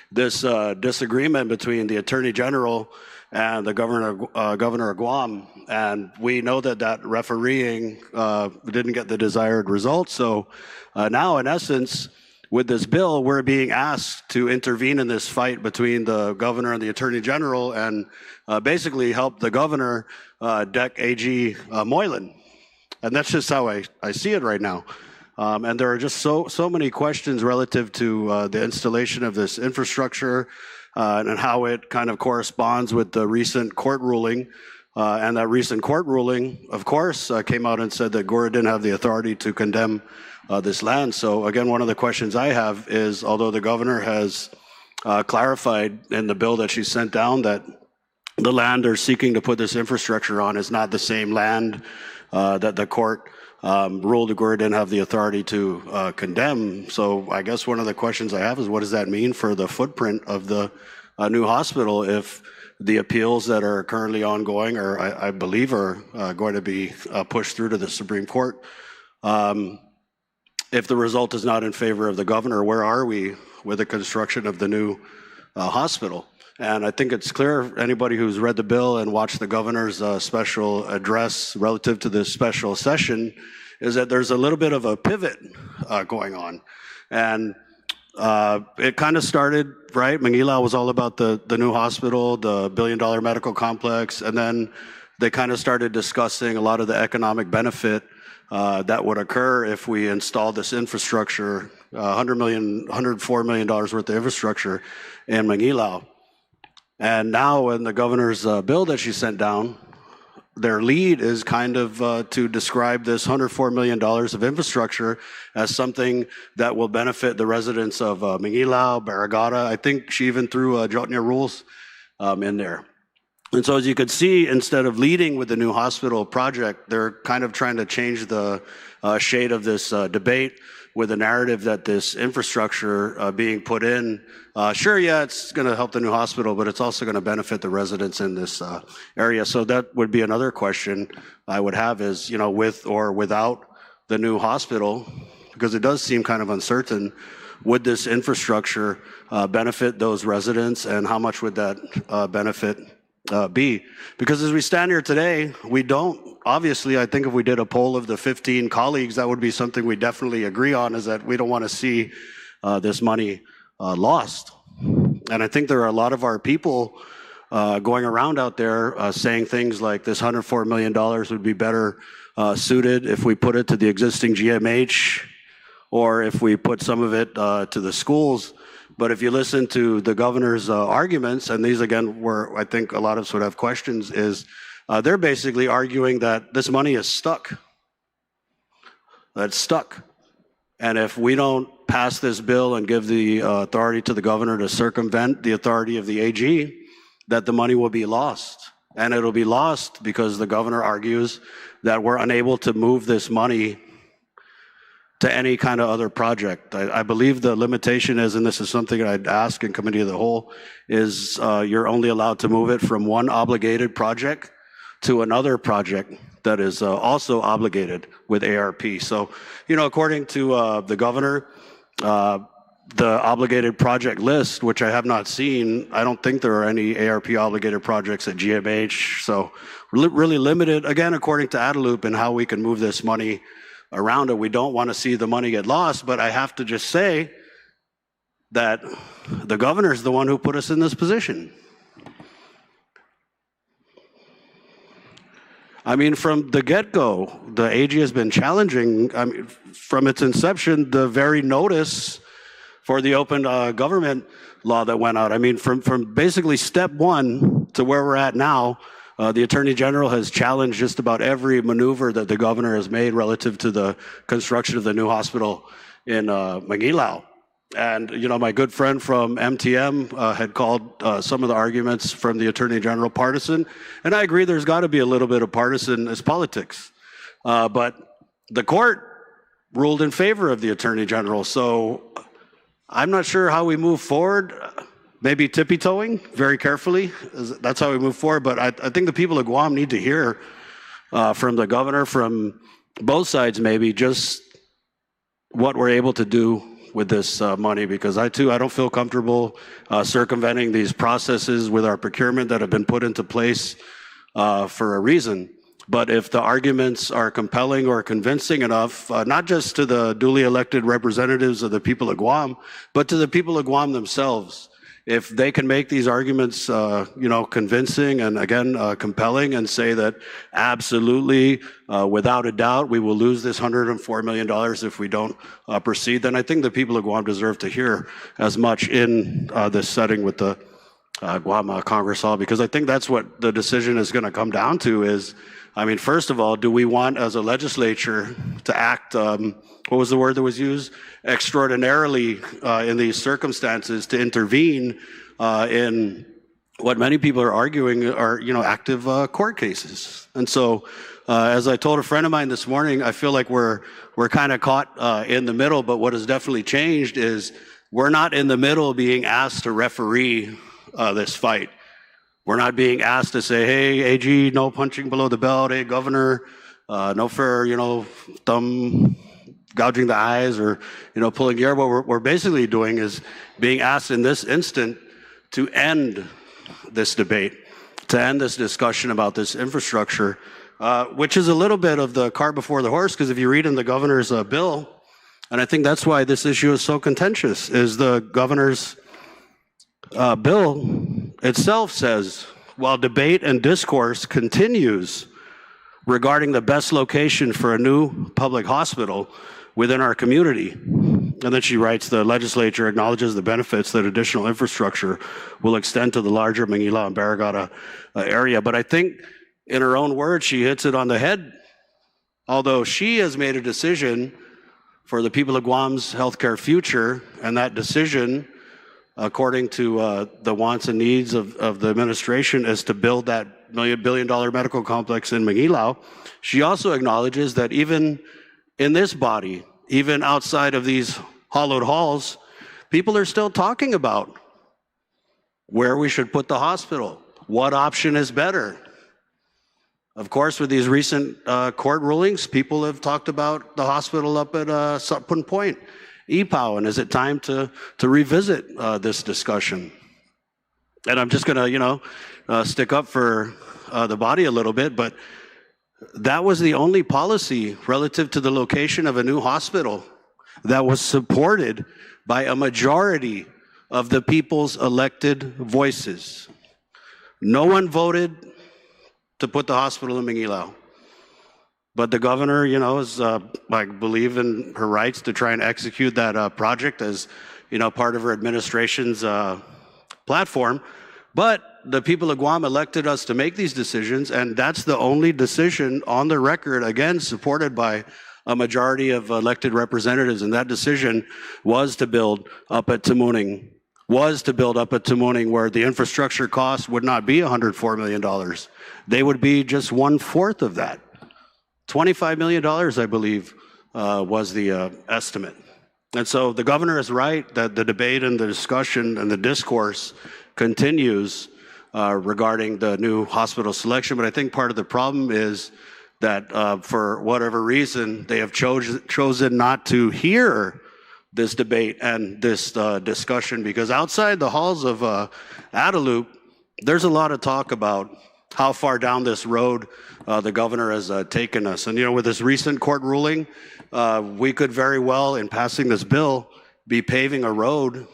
this disagreement between the Attorney General and the governor of Guam. And we know that refereeing didn't get the desired result. So now, in essence, with this bill, we're being asked to intervene in this fight between the governor and the Attorney General and basically help the governor deck AG Moylan. And that's just how I see it right now. And there are just so many questions relative to the installation of this infrastructure and how it kind of corresponds with the recent court ruling. And that recent court ruling, of course, came out and said that Gura didn't have the authority to condemn this land. So again, one of the questions I have is, although the governor has clarified in the bill that she sent down that the land they're seeking to put this infrastructure on is not the same land that the court ruled the Gura didn't have the authority to condemn. So I guess one of the questions I have is, what does that mean for the footprint of the new hospital if the appeals that are currently ongoing, or I believe are going to be pushed through to the Supreme Court? If the result is not in favor of the governor, where are we with the construction of the new hospital? And I think it's clear, anybody who's read the bill and watched the governor's special address relative to this special session, is that there's a little bit of a pivot going on. And it kind of started, right? Manila was all about the new hospital, the $1 billion medical complex, and then they kind of started discussing a lot of the economic benefit that would occur if we installed this infrastructure, $104 million worth of infrastructure in Manila. And now in the governor's bill that she sent down, their lead is kind of to describe this $104 million of infrastructure as something that will benefit the residents of Manila, Barragata. I think she even threw Jotnia rules in there. And so as you could see, instead of leading with the new hospital project, they're kind of trying to change the shade of this debate with a narrative that this infrastructure being put in, sure, yeah, it's going to help the new hospital, but it's also going to benefit the residents in this area. So that would be another question I would have is, you know, with or without the new hospital, because it does seem kind of uncertain, would this infrastructure benefit those residents, and how much would that benefit be? Because as we stand here today, we don't. Obviously, I think if we did a poll of the 15 colleagues, that would be something we definitely agree on, is that we don't want to see this money lost. And I think there are a lot of our people going around out there saying things like this $104 million would be better suited if we put it to the existing GMH or if we put some of it to the schools. But if you listen to the governor's arguments, and these again where I think a lot of us would have questions, is they're basically arguing that this money is stuck. That's stuck. And if we don't pass this bill and give the authority to the governor to circumvent the authority of the AG, that the money will be lost. And it'll be lost because the governor argues that we're unable to move this money to any kind of other project. I believe the limitation is, and this is something I'd ask in committee of the whole, is you're only allowed to move it from one obligated project to another project that is also obligated with ARP. So, you know, according to the governor, the obligated project list, which I have not seen, I don't think there are any ARP obligated projects at GMH. So really limited, again, according to Adelup, in how we can move this money around it. We don't want to see the money get lost, but I have to just say that the governor is the one who put us in this position. I mean, from the get-go, the AG has been challenging, I mean, from its inception, the very notice for the open government law that went out. I mean, from basically step one to where we're at now, the Attorney General has challenged just about every maneuver that the governor has made relative to the construction of the new hospital in Maguilao. And, you know, my good friend from MTM had called some of the arguments from the Attorney General partisan. And I agree there's got to be a little bit of partisan as politics. But the court ruled in favor of the Attorney General. So I'm not sure how we move forward. Maybe tippy-toeing very carefully. That's how we move forward. But I think the people of Guam need to hear from the governor, from both sides maybe, just what we're able to do with this money, because I don't feel comfortable circumventing these processes with our procurement that have been put into place for a reason. But if the arguments are compelling or convincing enough, not just to the duly elected representatives of the people of Guam, but to the people of Guam themselves, if they can make these arguments, you know, convincing and again compelling, and say that absolutely, without a doubt, we will lose this $104 million if we don't proceed, then I think the people of Guam deserve to hear as much in this setting with the Guam Congress Hall, because I think that's what the decision is going to come down to. Is, I mean, first of all, do we want as a legislature to act, what was the word that was used? Extraordinarily in these circumstances, to intervene in what many people are arguing are, you know, active court cases. And so, as I told a friend of mine this morning, I feel like we're kind of caught in the middle, but what has definitely changed is we're not in the middle being asked to referee this fight. We're not being asked to say, hey, AG, no punching below the belt. Hey, governor, no fair, you know, thumb gouging the eyes or, you know, pulling the air. What we're basically doing is being asked in this instant to end this debate, to end this discussion about this infrastructure, which is a little bit of the cart before the horse, because if you read in the governor's bill, and I think that's why this issue is so contentious, is the governor's bill itself says, while debate and discourse continues regarding the best location for a new public hospital within our community. And then she writes, the legislature acknowledges the benefits that additional infrastructure will extend to the larger Manila and Barrigada area. But I think in her own words, she hits it on the head. Although she has made a decision for the people of Guam's healthcare future, and that decision, according to the wants and needs of the administration, is to build that $1 billion medical complex in Maguilao. She also acknowledges that even in this body, even outside of these hollowed halls, people are still talking about where we should put the hospital, what option is better. Of course, with these recent court rulings, people have talked about the hospital up at Sutpun Point, EPOW, and is it time to revisit this discussion? And I'm just gonna, you know, stick up for the body a little bit, but that was the only policy relative to the location of a new hospital that was supported by a majority of the people's elected voices. No one voted to put the hospital in Mangilao. But the governor, you know, is, I believe in her rights to try and execute that project as, you know, part of her administration's platform. But the people of Guam elected us to make these decisions, and that's the only decision on the record, again, supported by a majority of elected representatives. And that decision was to build up at Tamuning, where the infrastructure cost would not be $104 million. They would be just 1/4 of that. $25 million, I believe, was the estimate. And so the governor is right that the debate and the discussion and the discourse continues regarding the new hospital selection. But I think part of the problem is that for whatever reason, they have chosen not to hear this debate and this discussion, because outside the halls of Adelup, there's a lot of talk about how far down this road the governor has taken us. And, you know, with this recent court ruling, we could very well, in passing this bill, be paving a road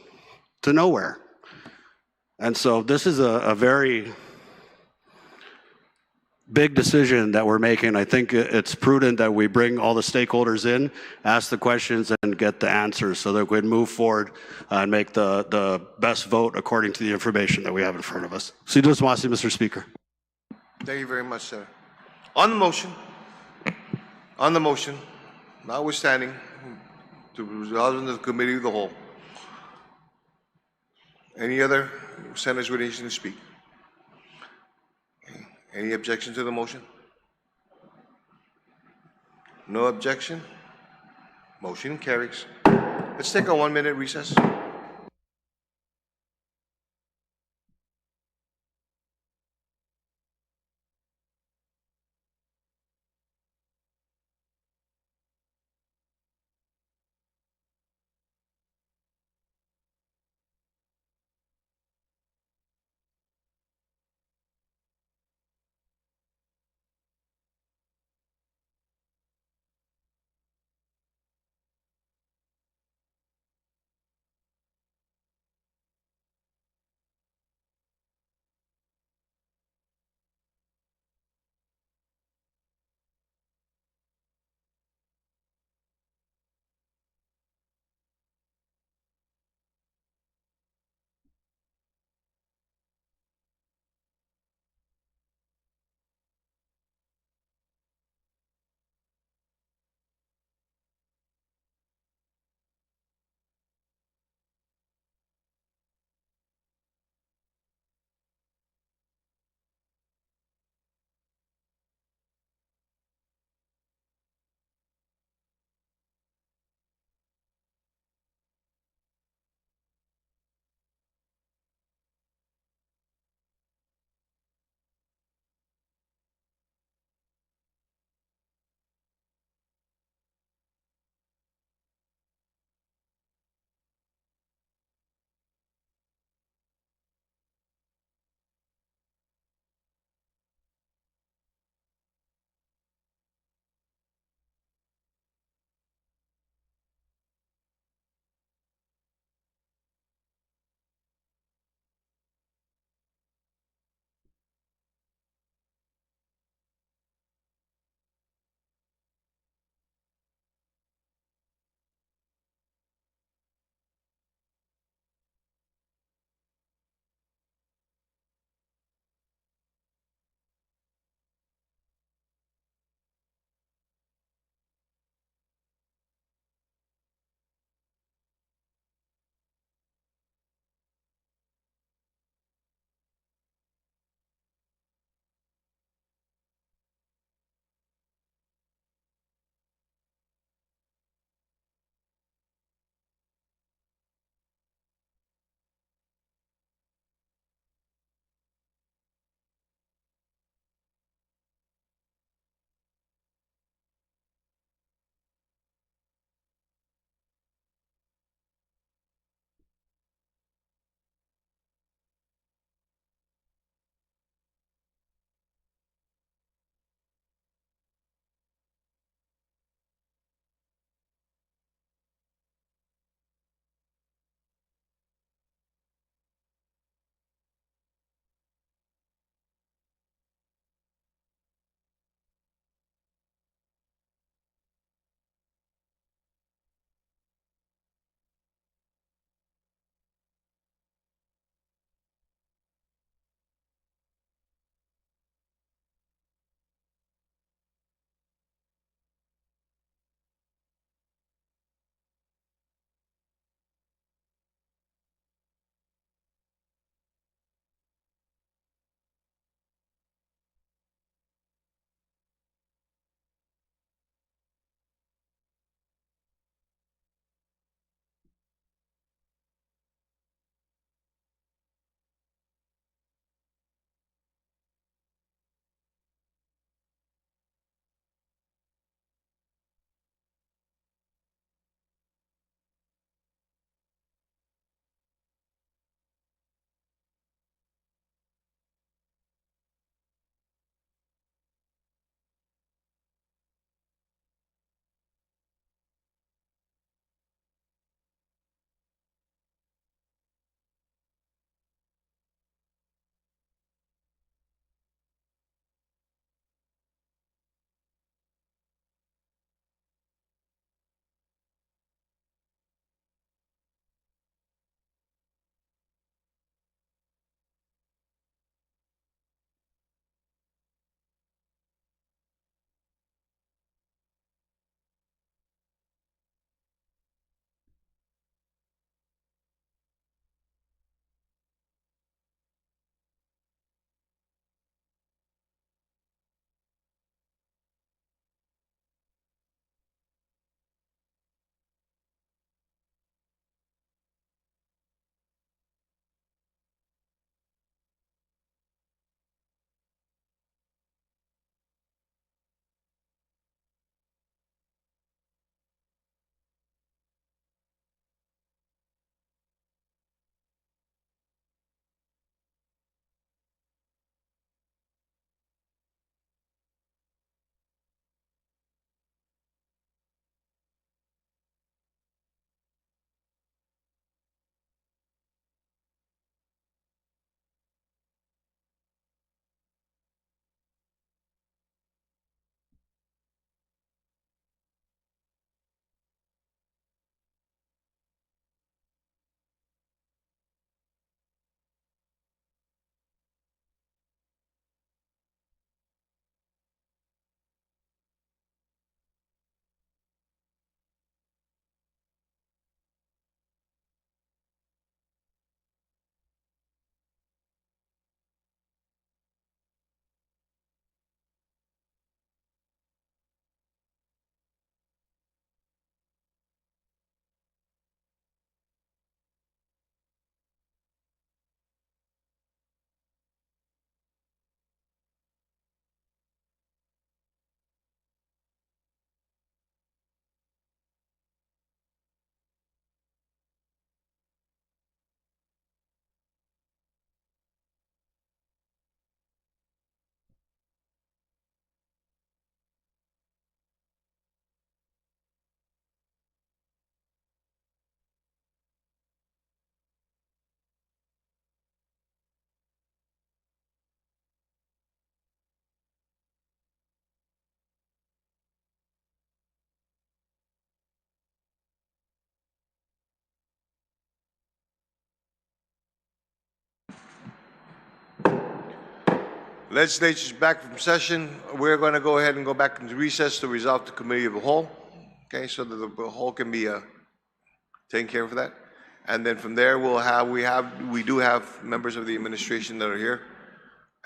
to nowhere. And so this is a very big decision that we're making. I think it's prudent that we bring all the stakeholders in, ask the questions, and get the answers so that we can move forward and make the best vote according to the information that we have in front of us. Sidus Masi, Mr. Speaker. Thank you very much, sir. On the motion, notwithstanding to resolve in the committee of the whole. Any other senators wishing to speak? Any objection to the motion? No objection? Motion carries. Let's take a 1-minute recess. Legislature's back from session. We're going to go ahead and go back into recess to resolve the committee of the whole. Okay, so that the whole can be taken care of that. And then from there, we do have members of the administration that are here.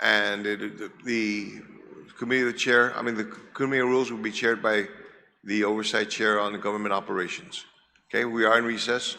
And the committee of the chair, the committee of rules will be chaired by the oversight chair on the government operations. Okay, we are in recess.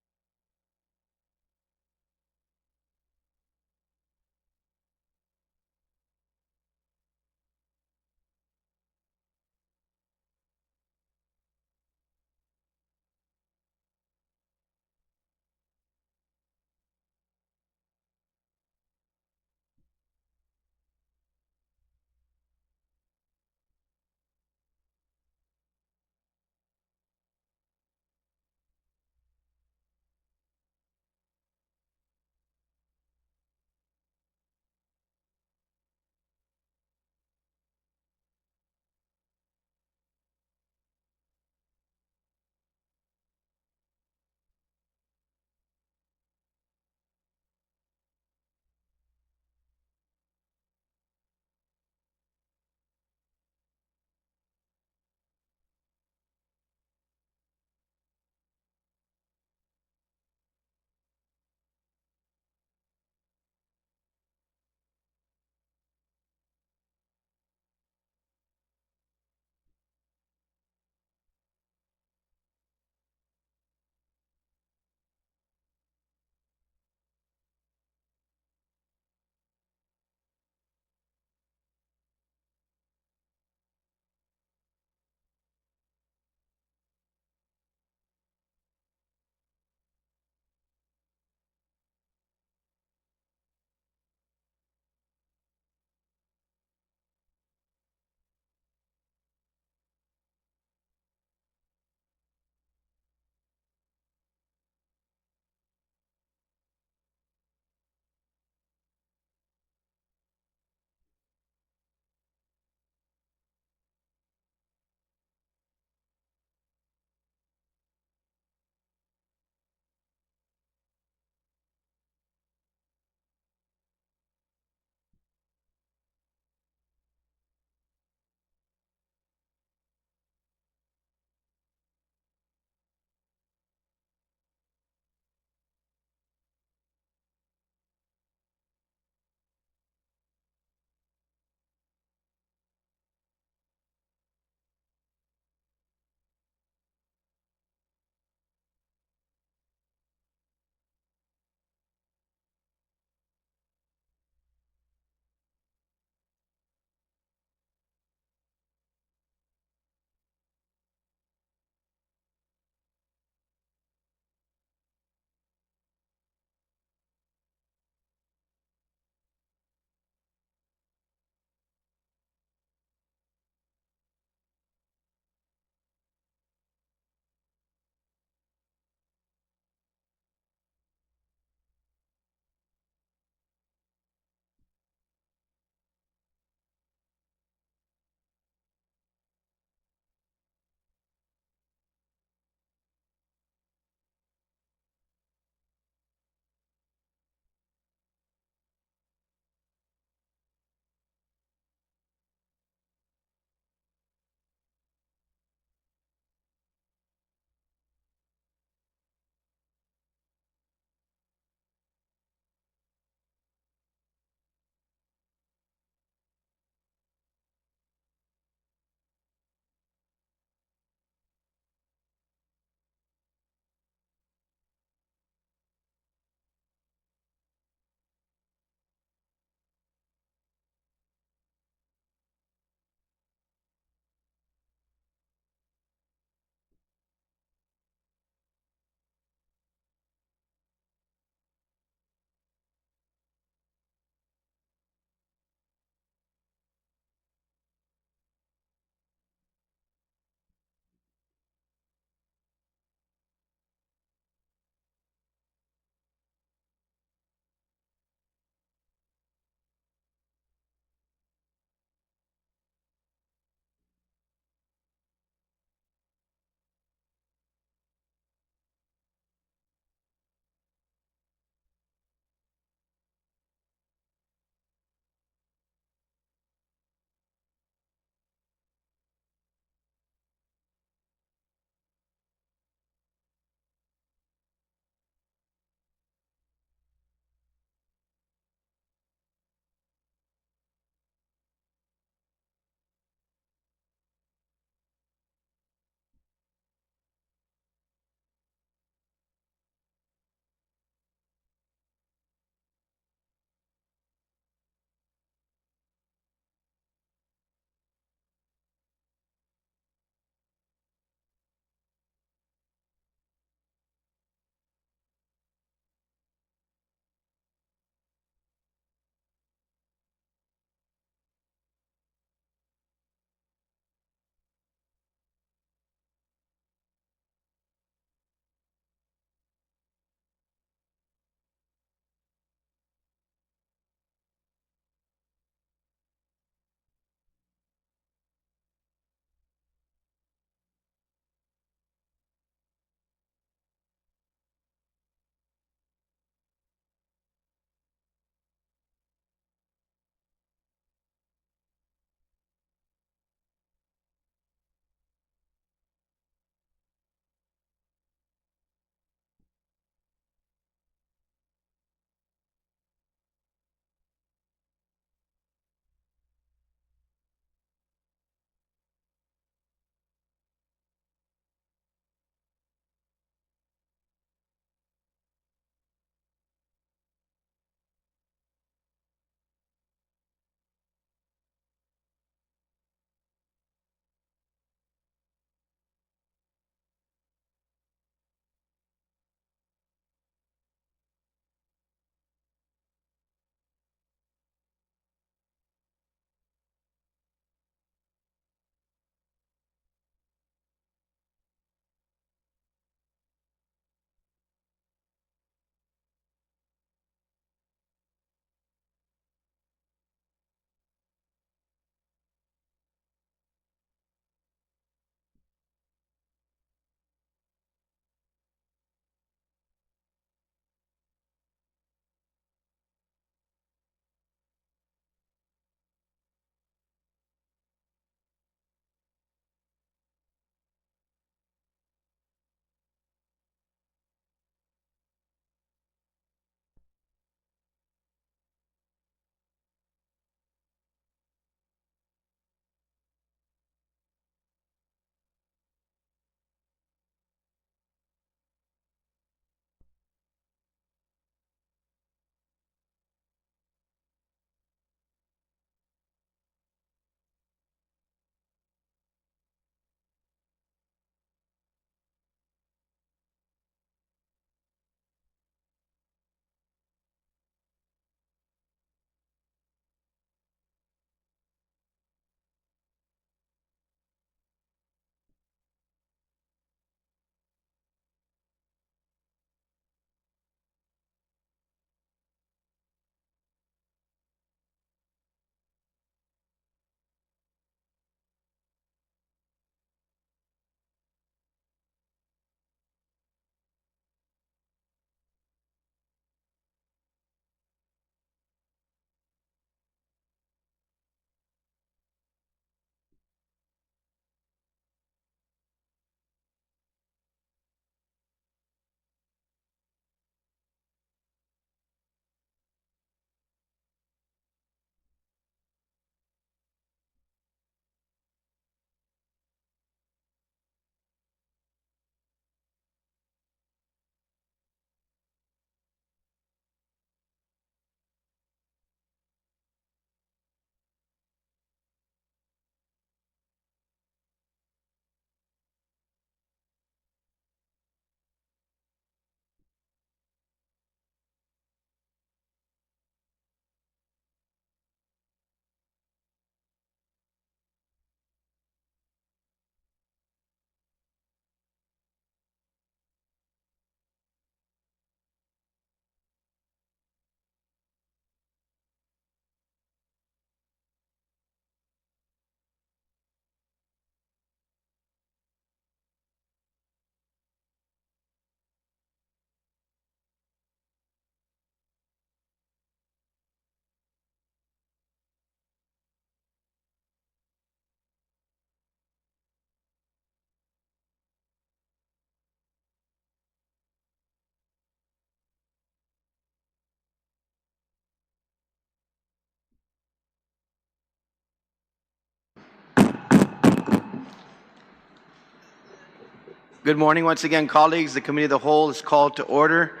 Good morning once again, colleagues. The Committee of the Whole is called to order.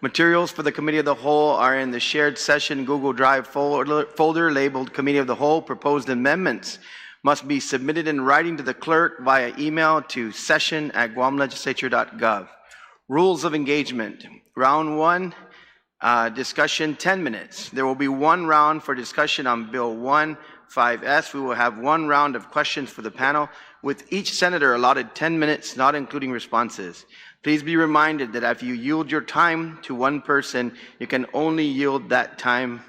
Materials for the Committee of the Whole are in the shared session Google Drive folder labeled Committee of the Whole. Proposed amendments must be submitted in writing to the clerk via email to session@guamlegislature.gov. Rules of engagement. Round 1, discussion 10 minutes. There will be one round for discussion on Bill 15S. We will have one round of questions for the panel, with each senator allotted 10 minutes, not including responses. Please be reminded that if you yield your time to one person, you can only yield that time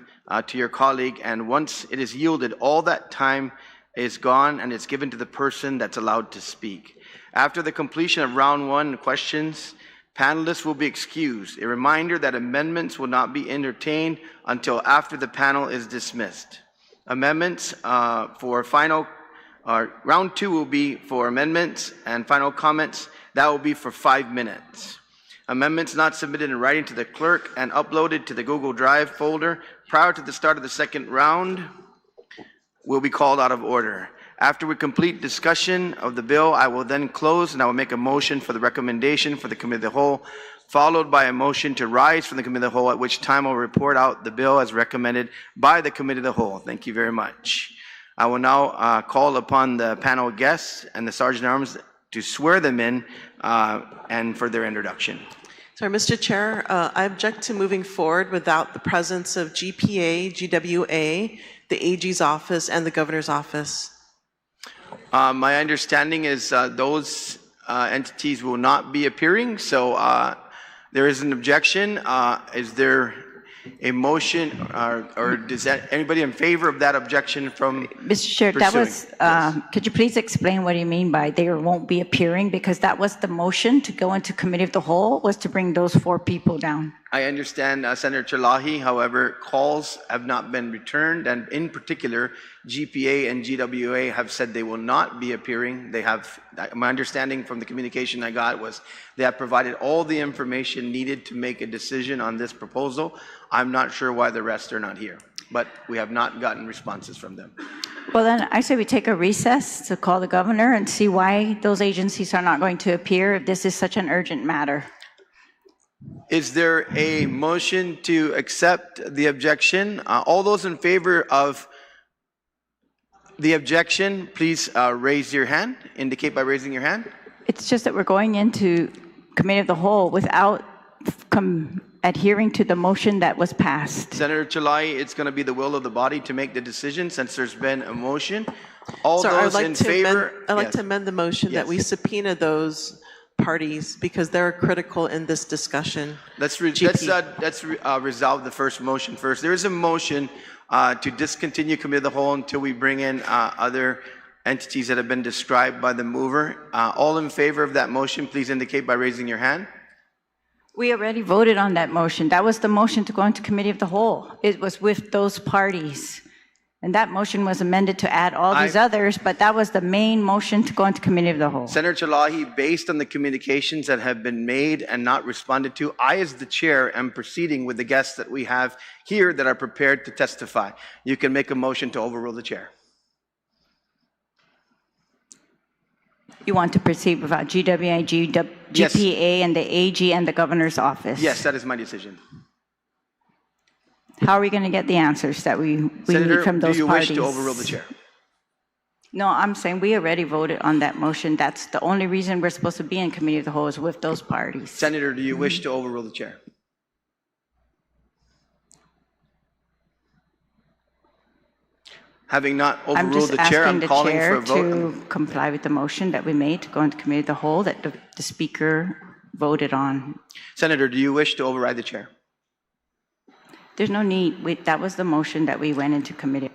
to your colleague, and once it is yielded, all that time is gone and it's given to the person that's allowed to speak. After the completion of round 1 questions, panelists will be excused. A reminder that amendments will not be entertained until after the panel is dismissed. Amendments for final round 2 will be for amendments and final comments. That will be for 5 minutes. Amendments not submitted in writing to the clerk and uploaded to the Google Drive folder prior to the start of the second round will be called out of order. After we complete discussion of the bill, I will then close and I will make a motion for the recommendation for the Committee of the Whole, followed by a motion to rise from the Committee of the Whole, at which time I'll report out the bill as recommended by the Committee of the Whole. Thank you very much. I will now call upon the panel guests and the Sergeant at Arms to swear them in and for their introduction. Sorry, Mr. Chair, I object to moving forward without the presence of GPA, GWA, the AG's office, and the governor's office. My understanding is those entities will not be appearing, so there is an objection. Is there a motion, or does anybody in favor of that objection from Mr. Chair, that was, Yes. could you please explain what you mean by they won't be appearing? Because that was the motion to go into Committee of the Whole, was to bring those 4 people down. I understand Senator Chalahi, however, calls have not been returned, and in particular, GPA and GWA have said they will not be appearing. They have, my understanding from the communication I got was they have provided all the information needed to make a decision on this proposal. I'm not sure why the rest are not here, but we have not gotten responses from them. Well, then I say we take a recess to call the governor and see why those agencies are not going to appear if this is such an urgent matter. Is there a motion to accept the objection? All those in favor of the objection, please raise your hand. Indicate by raising your hand. It's just that we're going into Committee of the Whole without adhering to the motion that was passed. Senator Chalahi, it's going to be the will of the body to make the decision since there's been a motion. All Sorry, those in favor. I'd like to amend the motion that we subpoena those parties because they're critical in this discussion. Let's resolve the first motion first. There is a motion to discontinue Committee of the Whole until we bring in other entities that have been described by the mover. All in favor of that motion, please indicate by raising your hand. We already voted on that motion. That was the motion to go into Committee of the Whole. It was with those parties. And that motion was amended to add all these others, but that was the main motion to go into Committee of the Whole. Senator Chalahi, based on the communications that have been made and not responded to, I, as the chair, am proceeding with the guests that we have here that are prepared to testify. You can make a motion to overrule the chair. You want to proceed without GWA, GPA, and the AG and the governor's office? Yes, that is my decision. How are we going to get the answers that we Senator, need from those do you parties? wish to overrule the chair? No, I'm saying we already voted on that motion. That's the only reason we're supposed to be in Committee of the Whole is with those parties. Senator, do you wish to overrule the chair? Having not overruled the chair, I'm calling for a vote. I'm just asking the chair to comply with the motion that we made to go into Committee of the Whole that the speaker voted on. Senator, do you wish to override the chair? There's no need. That was the motion that we went into committee.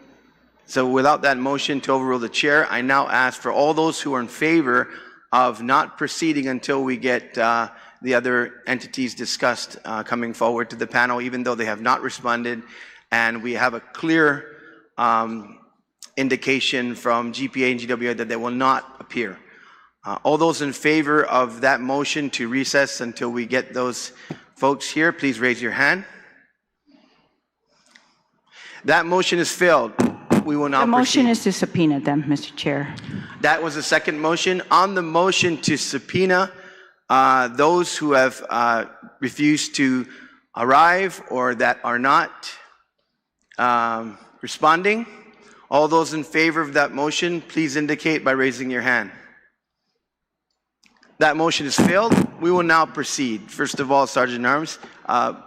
So without that motion to overrule the chair, I now ask for all those who are in favor of not proceeding until we get the other entities discussed coming forward to the panel, even though they have not responded, and we have a clear indication from GPA and GWA that they will not appear. All those in favor of that motion to recess until we get those folks here, please raise your hand. That motion is failed. We will now proceed. The motion is to subpoena them, Mr. Chair. That was the second motion. On the motion to subpoena, Those who have refused to arrive or that are not responding, all those in favor of that motion, please indicate by raising your hand. That motion is failed. We will now proceed. First of all, Sergeant Arms,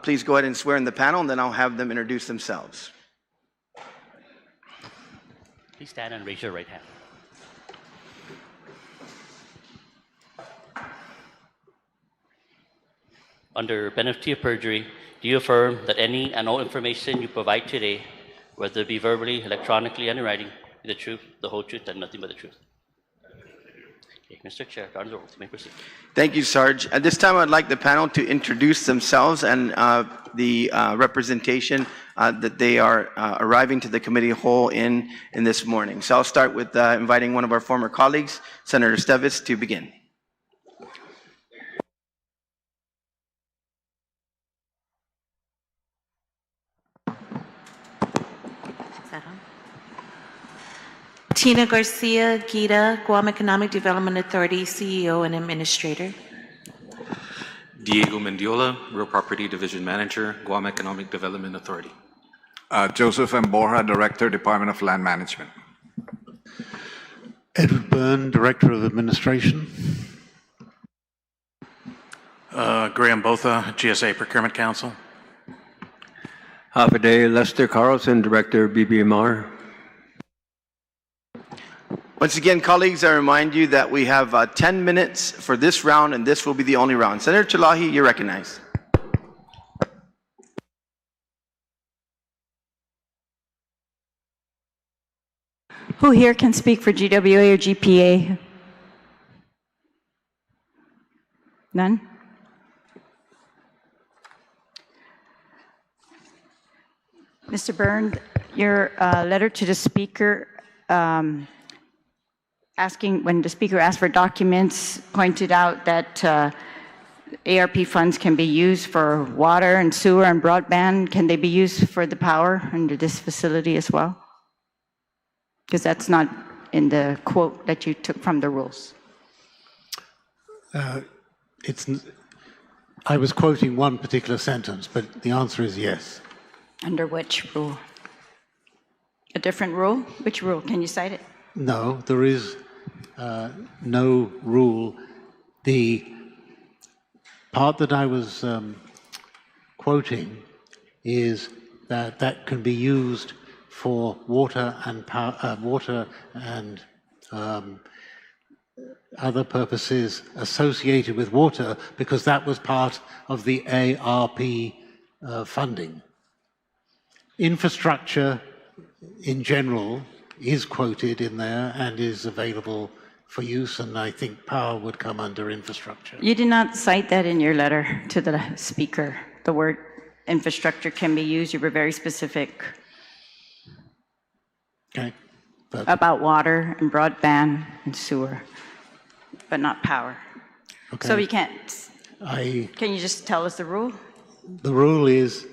please go ahead and swear in the panel, and then I'll have them introduce themselves. Please stand and raise your right hand. Under penalty of perjury, do you affirm that any and all information you provide today, whether it be verbally, electronically, and in writing, is the truth, the whole truth, and nothing but the truth? Okay, Mr. Chair, Your Honor, you may proceed. Thank you, Sarge. At this time, I'd like the panel to introduce themselves and the representation that they are arriving to the committee whole in this morning. So I'll start with inviting one of our former colleagues, Senator Esteves, to begin. Tina Garcia, Gita, Guam Economic Development Authority, CEO and Administrator. Diego Mendiola, Real Property Division Manager, Guam Economic Development Authority. Joseph M. Borja, Director, Department of Land Management. Edward Byrne, Director of Administration. Graham Botha, GSA Procurement Council. Half a day, Lester Carlson, Director, BBMR. Once again, colleagues, I remind you that we have 10 minutes for this round, and this will be the only round. Senator Chalahi, you're recognized. Who here can speak for GWA or GPA? None? Mr. Byrne, your letter to the speaker asking, when the speaker asked for documents, pointed out that ARP funds can be used for water and sewer and broadband. Can they be used for the power under this facility as well? Because that's not in the quote that you took from the rules. I was quoting one particular sentence, but the answer is yes. Under which rule? A different rule? Which rule? Can you cite it? No, there is no rule. The part that I was quoting is that can be used for water and other purposes associated with water, because that was part of the ARP funding. Infrastructure in general is quoted in there and is available for use, and I think power would come under infrastructure. You did not cite that in your letter to the speaker. The word infrastructure can be used. You were very specific. Okay. About water and broadband and sewer, but not power. Okay. So you can't. Can you just tell us the rule? The rule is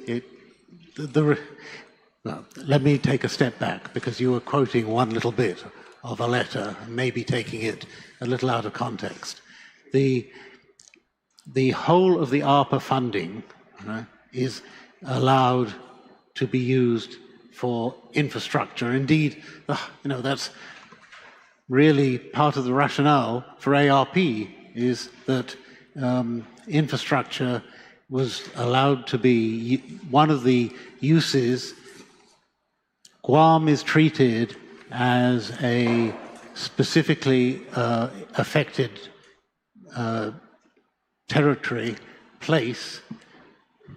well, let me take a step back, because you were quoting one little bit of a letter, and maybe taking it a little out of context. The whole of the ARPA funding is allowed to be used for infrastructure. Indeed, that's really part of the rationale for ARP, is that infrastructure was allowed to be one of the uses. Guam is treated as a specifically affected territory, place,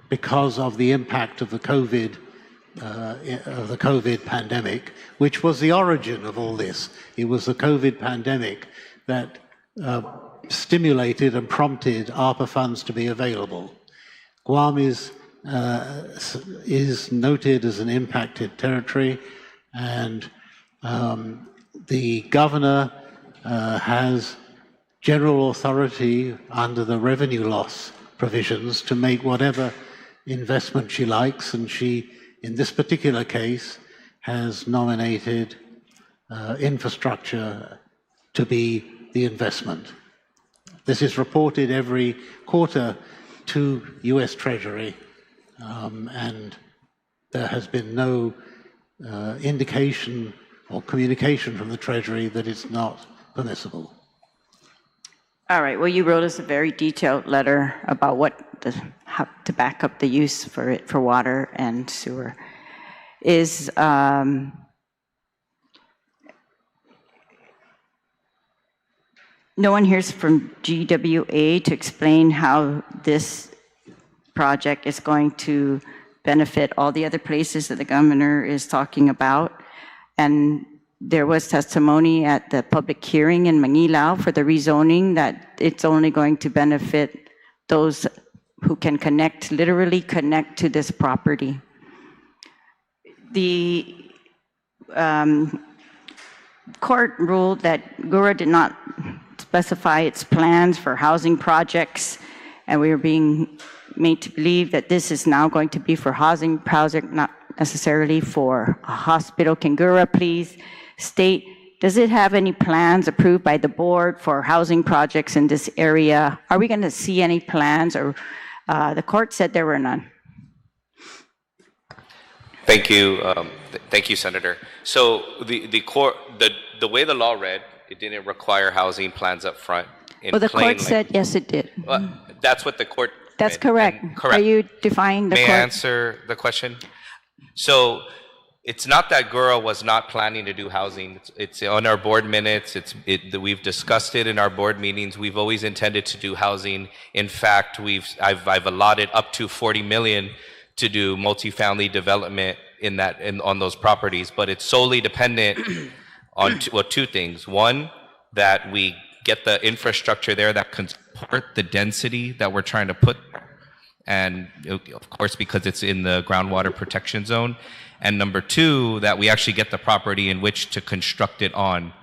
because of the impact of the COVID pandemic, which was the origin of all this. It was the COVID pandemic that stimulated and prompted ARPA funds to be available. Guam is noted as an impacted territory, and the governor has general authority under the revenue loss provisions to make whatever investment she likes, and she, in this particular case, has nominated infrastructure to be the investment. This is reported every quarter to US Treasury, and there has been no indication or communication from the Treasury that it's not permissible. All right, well, you wrote us a very detailed letter about how to back up the use for it for water and sewer. No one hears from GWA to explain how this project is going to benefit all the other places that the governor is talking about. And there was testimony at the public hearing in Manilao for the rezoning that it's only going to benefit those who can literally connect to this property. The court ruled that GURA did not specify its plans for housing projects, and we are being made to believe that this is now going to be for housing project, not necessarily for a hospital. Can GURA please state, does it have any plans approved by the board for housing projects in this area? Are we going to see any plans, or the court said there were none? Thank you, Senator. So the way the law read, it didn't require housing plans up front. Well, the court said yes, it did. That's what the court. That's correct. Correct. Are you defying the court? May I answer the question? So it's not that GURA was not planning to do housing. It's on our board minutes. We've discussed it in our board meetings. We've always intended to do housing. In fact, I've allotted up to $40 million to do multifamily development on those properties, but it's solely dependent on two things. One, that we get the infrastructure there that can support the density that we're trying to put, and of course because it's in the groundwater protection zone. And number two, that we actually get the property in which to construct it on.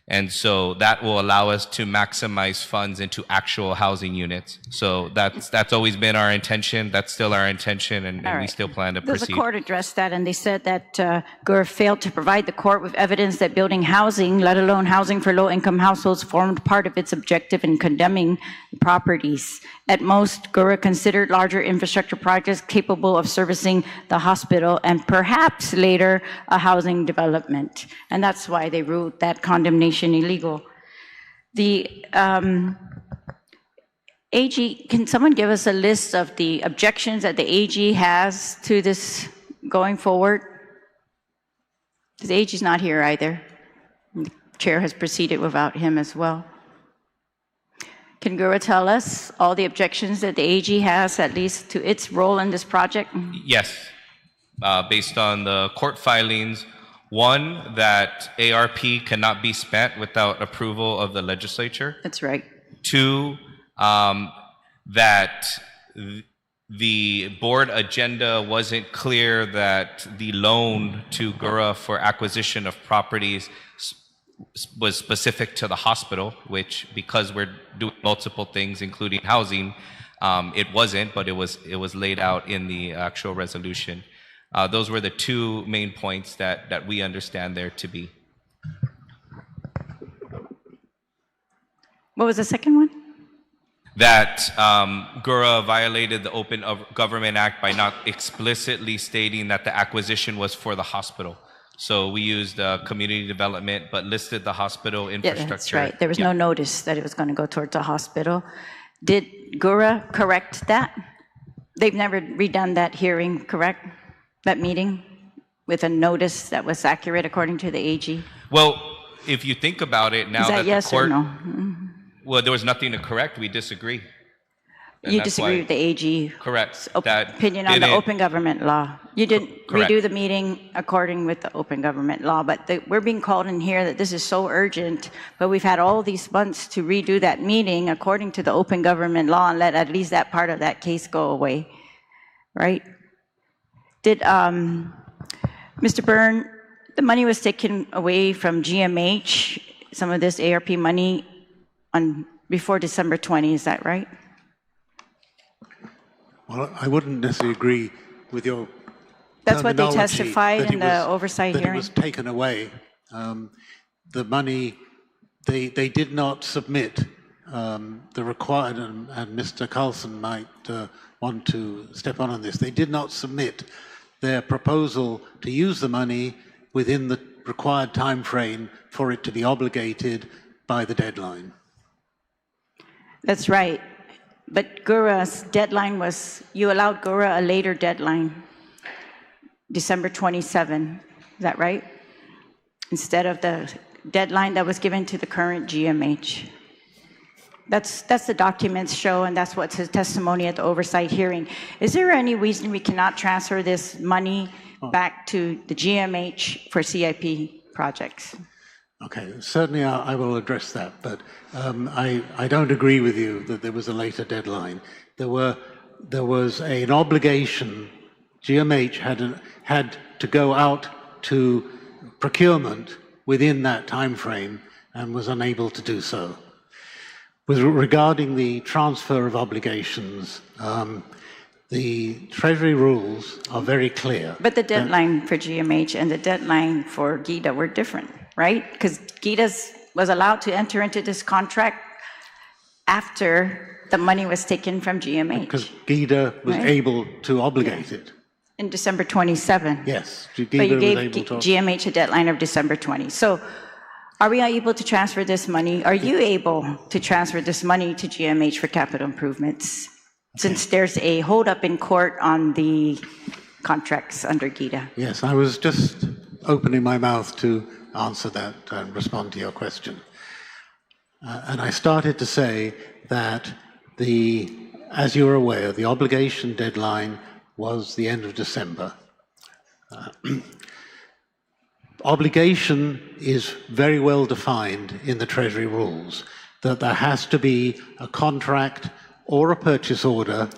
And so that will allow us to maximize funds into actual housing units. So that's always been our intention. That's still our intention, and we still plan to proceed. The court addressed that, and they said that GURA failed to provide the court with evidence that building housing, let alone housing for low-income households, formed part of its objective in condemning properties. At most, GURA considered larger infrastructure projects capable of servicing the hospital and perhaps later a housing development. And that's why they ruled that condemnation illegal. The AG, can someone give us a list of the objections that the AG has to this going forward? Because the AG is not here either. The chair has proceeded without him as well. Can GURA tell us all the objections that the AG has, at least to its role in this project? Yes. Based on the court filings, one, that ARP cannot be spent without approval of the legislature. That's right. Two, that the board agenda wasn't clear that the loan to GURA for acquisition of properties was specific to the hospital, which, because we're doing multiple things, including housing, it wasn't, but it was laid out in the actual resolution. Those were the two main points that we understand there to be. What was the second one? That GURA violated the Open Government Act by not explicitly stating that the acquisition was for the hospital. So we used community development, but listed the hospital infrastructure. Yeah, that's right. There was no notice that it was going to go towards a hospital. Did GURA correct that? They've never redone that hearing, correct? That meeting with a notice that was accurate according to the AG? Well, if you think about it now, is that yes the court, or no? Well, there was nothing to correct. We disagree. And you disagree with the AG? Correct. Opinion on the open government law. You didn't redo the meeting according with the open government law, but we're being called in here that this is so urgent, but we've had all these months to redo that meeting according to the open government law and let at least that part of that case go away, right? Did, Mr. Byrne, the money was taken away from GMH, some of this ARP money before December 20, is that right? Well, I wouldn't necessarily agree with your That's what they terminology testified in the oversight that hearing? it was taken away. The money, they did not submit the required, and Mr. Carlson might want to step on this, they did not submit their proposal to use the money within the required time frame for it to be obligated by the deadline. That's right. But GURA's deadline was, you allowed GURA a later deadline, December 27. Is that right? Instead of the deadline that was given to the current GMH. That's the documents show, and that's what's his testimony at the oversight hearing. Is there any reason we cannot transfer this money back to the GMH for CIP projects? Okay, certainly I will address that, but I don't agree with you that there was a later deadline. There was an obligation. GMH had to go out to procurement within that time frame and was unable to do so. Regarding the transfer of obligations, the Treasury rules are very clear. But the deadline for GMH and the deadline for GIDA were different, right? Because GIDA was allowed to enter into this contract after the money was taken from GMH. Because GIDA was able to obligate it. In December 27. Yes, but you gave GMH a deadline of December 20. So are we able to transfer this money? Are you able to transfer this money to GMH for capital improvements? Since there's a holdup in court on the contracts under GIDA. Yes, I was just opening my mouth to answer that and respond to your question. And I started to say that as you're aware, the obligation deadline was the end of December. Obligation is very well defined in the Treasury rules, that there has to be a contract or a purchase order.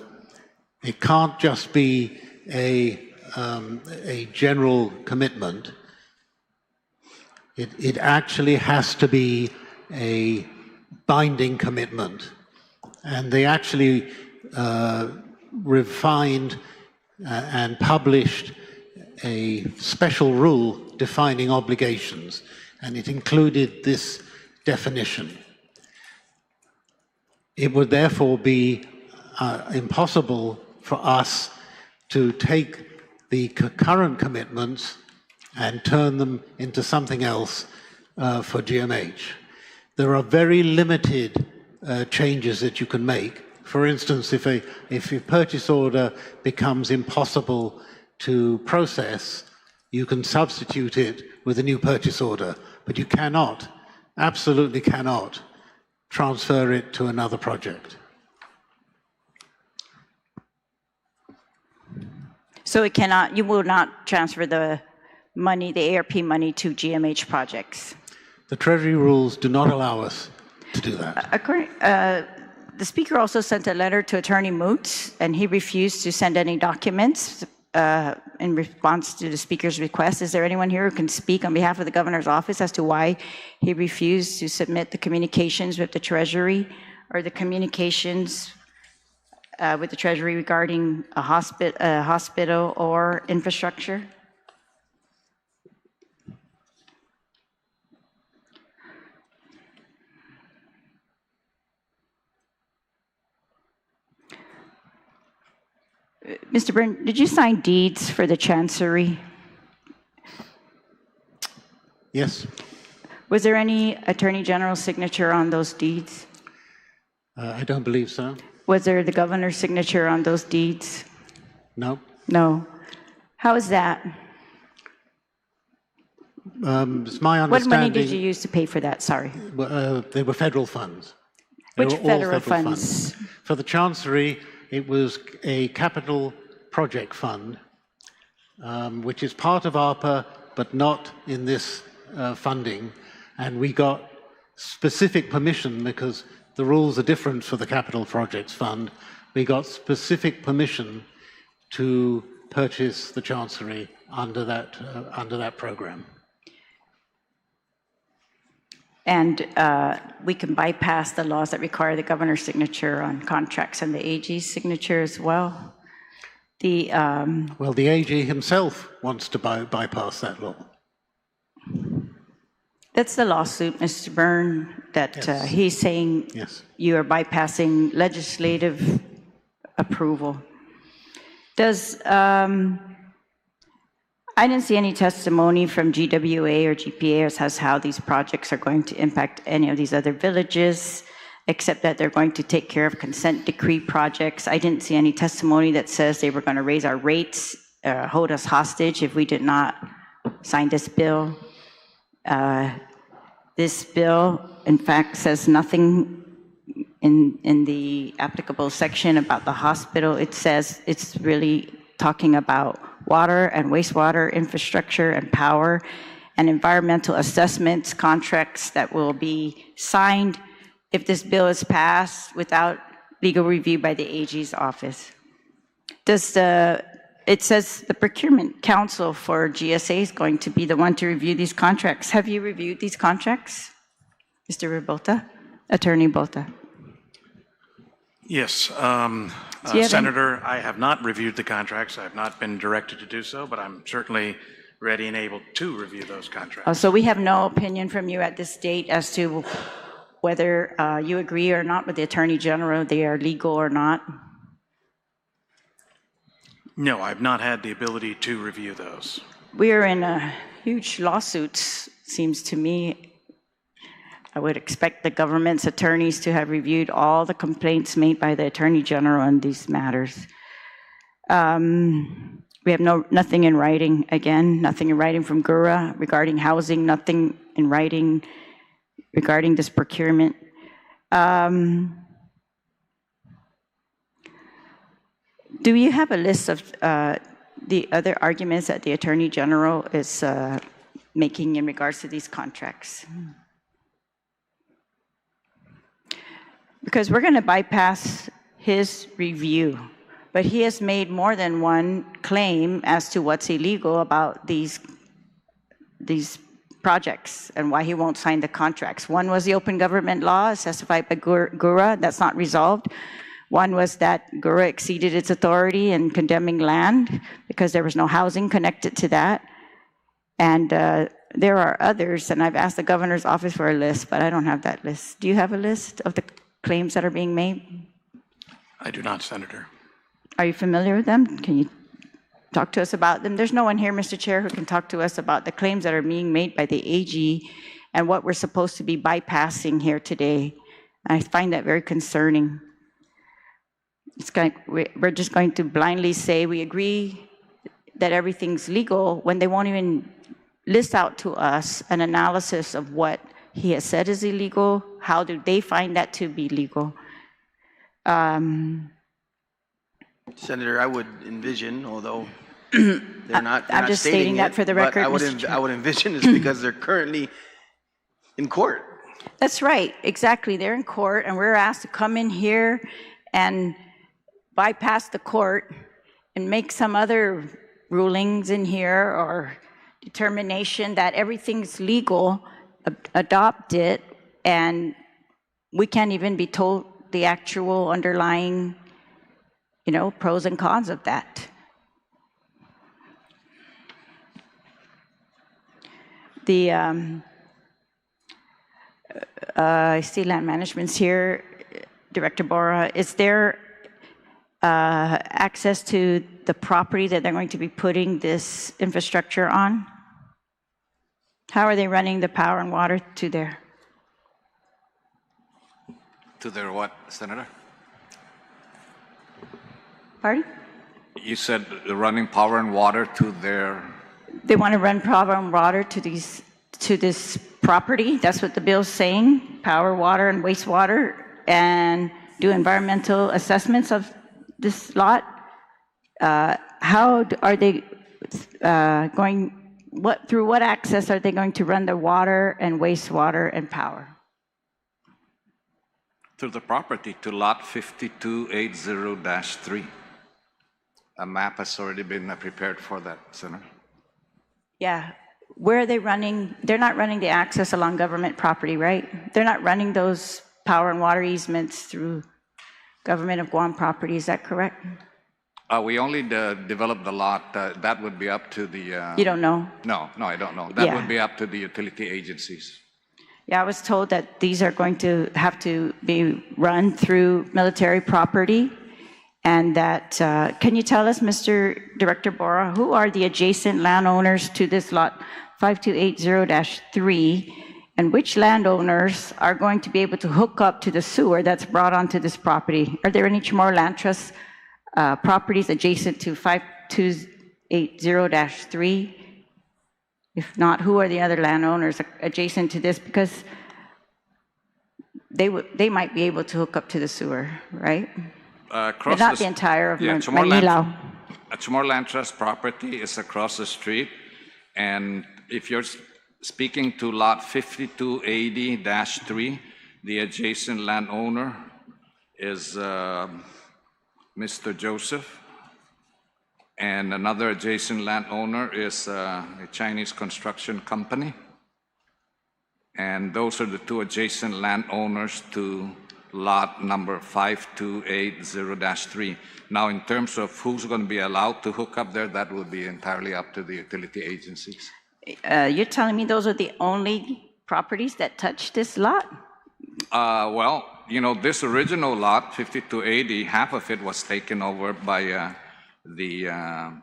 It can't just be a general commitment. It actually has to be a binding commitment. And they actually refined and published a special rule defining obligations, and it included this definition. It would therefore be impossible for us to take the current commitments and turn them into something else for GMH. There are very limited changes that you can make. For instance, if a purchase order becomes impossible to process, you can substitute it with a new purchase order, but you cannot, absolutely cannot, transfer it to another project. So it cannot, you will not transfer the money, the ARP money to GMH projects? The Treasury rules do not allow us to do that. The Speaker also sent a letter to Attorney Moots, and he refused to send any documents in response to the Speaker's request. Is there anyone here who can speak on behalf of the Governor's office as to why he refused to submit the communications with the Treasury or the communications with the Treasury regarding a hospital or infrastructure? Mr. Byrne, did you sign deeds for the Chancery? Yes. Was there any Attorney General's signature on those deeds? I don't believe so. Was there the Governor's signature on those deeds? No. No. How is that? It's my understanding. What money did you use to pay for that? Sorry. They were federal funds. They Which were all federal funds? For the Chancery, it was a capital project fund, which is part of ARPA, but not in this funding. And we got specific permission because the rules are different for the Capital Projects Fund. We got specific permission to purchase the Chancery under that program. And we can bypass the laws that require the Governor's signature on contracts and the AG's signature as well. Well, the AG himself wants to bypass that law. That's the lawsuit, Mr. Byrne, that Yes. he's saying Yes. you are bypassing legislative approval. Does, I didn't see any testimony from GWA or GPA as how these projects are going to impact any of these other villages, except that they're going to take care of consent decree projects. I didn't see any testimony that says they were going to raise our rates, hold us hostage if we did not sign this bill. This bill, in fact, says nothing in the applicable section about the hospital. It says it's really talking about water and wastewater infrastructure and power and environmental assessments contracts that will be signed if this bill is passed without legal review by the AG's office. It says the procurement council for GSA is going to be the one to review these contracts. Have you reviewed these contracts, Mr. Rebota, Attorney Bota? Yes, Senator, I have not reviewed the contracts. I have not been directed to do so, but I'm certainly ready and able to review those contracts. So we have no opinion from you at this date as to whether you agree or not with the Attorney General, they are legal or not? No, I've not had the ability to review those. We are in a huge lawsuit, seems to me. I would expect the government's attorneys to have reviewed all the complaints made by the Attorney General on these matters. We have nothing in writing, again, nothing in writing from GURA regarding housing, nothing in writing regarding this procurement. Do you have a list of the other arguments that the Attorney General is making in regards to these contracts? Because we're going to bypass his review, but he has made more than one claim as to what's illegal about these projects and why he won't sign the contracts. One was the open government law as testified by GURA, that's not resolved. One was that GURA exceeded its authority in condemning land because there was no housing connected to that. And there are others, and I've asked the governor's office for a list, but I don't have that list. Do you have a list of the claims that are being made? I do not, Senator. Are you familiar with them? Can you talk to us about them? There's no one here, Mr. Chair, who can talk to us about the claims that are being made by the AG and what we're supposed to be bypassing here today. I find that very concerning. We're just going to blindly say we agree that everything's legal when they won't even list out to us an analysis of what he has said is illegal. How do they find that to be legal? Senator, I would envision, although they're not I'm just stating that it, for the but record, I Mr. Chair. would envision it's because they're currently in court. That's right, exactly. They're in court, and we're asked to come in here and bypass the court and make some other rulings in here or determination that everything's legal, adopt it, and we can't even be told the actual underlying, pros and cons of that. The I see land management's here, Director Bora. Is there access to the property that they're going to be putting this infrastructure on? How are they running the power and water to there? To their what, Senator? Pardon? You said running power and water to their... They want to run power and water to this property. That's what the bill's saying, power, water, and wastewater, and do environmental assessments of this lot. How are they through what access are they going to run the water and wastewater and power? To the property, to lot 5280-3. A map has already been prepared for that, Senator. Yeah. Where are they running? They're not running the access along government property, right? They're not running those power and water easements through government of Guam property, is that correct? We only developed the lot. That would be up to the... You don't know? No, I don't know. That would be up to the utility agencies. Yeah, I was told that these are going to have to be run through military property, and that, can you tell us, Mr. Director Bora, who are the adjacent landowners to this lot 5280-3, and which landowners are going to be able to hook up to the sewer that's brought onto this property? Are there any more land trust properties adjacent to 5280-3? If not, who are the other landowners adjacent to this? Because they might be able to hook up to the sewer, right? But not the entire of Manila. Chamorro Trust property is across the street. And if you're speaking to lot 5280-3, the adjacent landowner is Mr. Joseph. And another adjacent landowner is a Chinese construction company. And those are the two adjacent landowners to lot number 5280-3. Now, in terms of who's going to be allowed to hook up there, that will be entirely up to the utility agencies. You're telling me those are the only properties that touch this lot? Well, you know, this original lot, 5280, half of it was taken over by the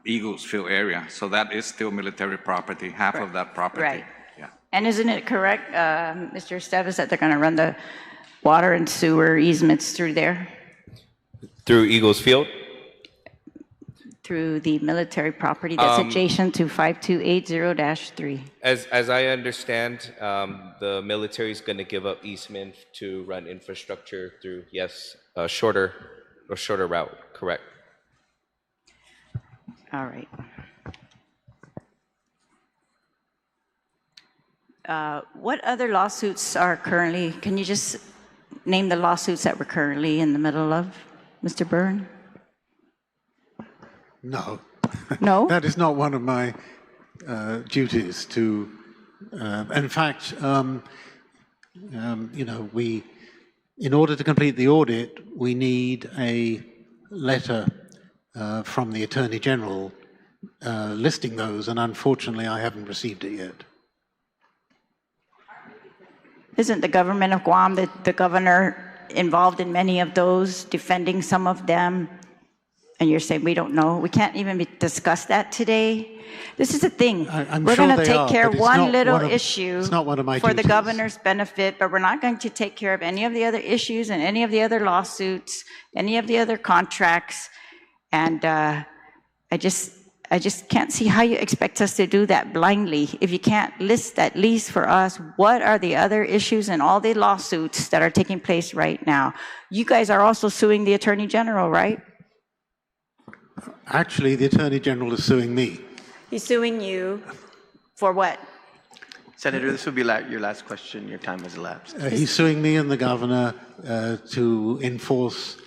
Eaglesville area. So that is still military property, half of that property. Right. Yeah. And isn't it correct, Mr. Esteves, that they're going to run the water and sewer easements through there? Through Eagles Field? Through the military property that's adjacent to 5280-3. As I understand, the military is going to give up easement to run infrastructure through, yes, a shorter route, correct. All right. What other lawsuits are currently, can you just name the lawsuits that we're currently in the middle of, Mr. Byrne? No. No? That is not one of my duties to, in fact, you know, in order to complete the audit, we need a letter from the Attorney General listing those, and unfortunately I haven't received it yet. Isn't the government of Guam, the governor, involved in many of those, defending some of them? And you're saying we don't know? We can't even discuss that today? This is the thing. We're sure going to they take are, care but of it's one not little one of- issue it's not one of my for the duties. governor's benefit, but we're not going to take care of any of the other issues and any of the other lawsuits, any of the other contracts. And I just can't see how you expect us to do that blindly if you can't list at least for us what are the other issues and all the lawsuits that are taking place right now. You guys are also suing the Attorney General, right? Actually, the Attorney General is suing me. He's suing you for what? Senator, this will be your last question. Your time has elapsed. He's suing me and the governor to enforce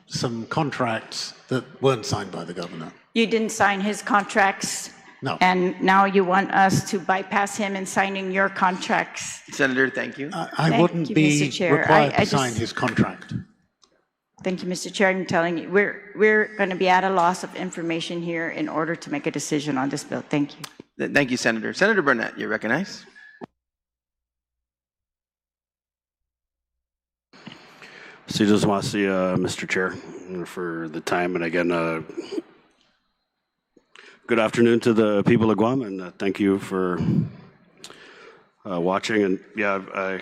some contracts that weren't signed by the governor. You didn't sign his contracts? No. And now you want us to bypass him in signing your contracts? Senator, thank you. I Thank wouldn't you, be Mr. Chair. required I to sign just- his contract. Thank you, Mr. Chair. I'm telling you, we're going to be at a loss of information here in order to make a decision on this bill. Thank you. Thank you, Senator. Senator Burnett, you're recognized. So just want to see Mr. Chair for the time, and again, good afternoon to the people of Guam, and thank you for watching. And yeah,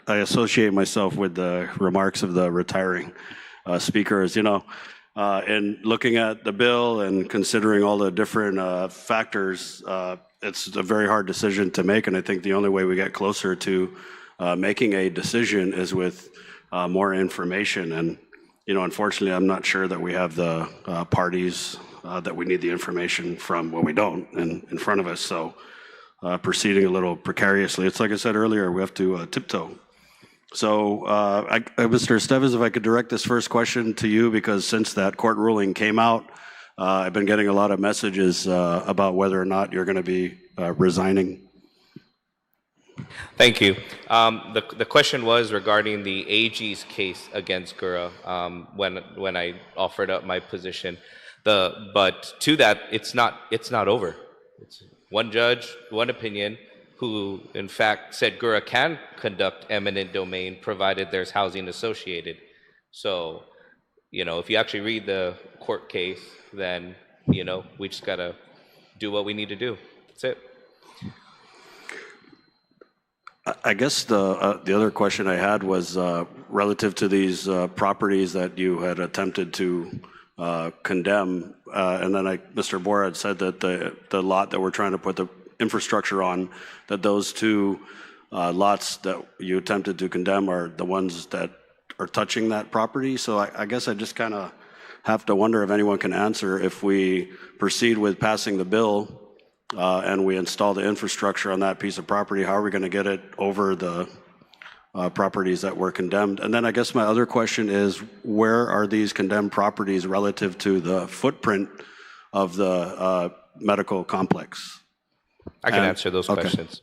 I associate myself with the remarks of the retiring speakers. You know, in looking at the bill and considering all the different factors, it's a very hard decision to make, and I think the only way we get closer to making a decision is with more information. And you know, unfortunately, I'm not sure that we have the parties that we need the information from. Well, we don't in front of us, so proceeding a little precariously. It's like I said earlier, we have to tiptoe. So, Mr. Esteves, if I could direct this first question to you, because since that court ruling came out, I've been getting a lot of messages about whether or not you're going to be resigning. Thank you. The question was regarding the AG's case against Gura when I offered up my position. But to that, it's not over. It's one judge, one opinion. who in fact said Gura can conduct eminent domain provided there's housing associated. So, if you actually read the court case, then, we just gotta do what we need to do. That's it. I guess the other question I had was relative to these properties that you had attempted to condemn, and then Mr. Bora had said that the lot that we're trying to put the infrastructure on, that those two lots that you attempted to condemn are the ones that are touching that property. So I guess I just kind of have to wonder if anyone can answer, if we proceed with passing the bill and we install the infrastructure on that piece of property, how are we going to get it over the properties that were condemned? And then I guess my other question is, where are these condemned properties relative to the footprint of the medical complex? I can answer those questions.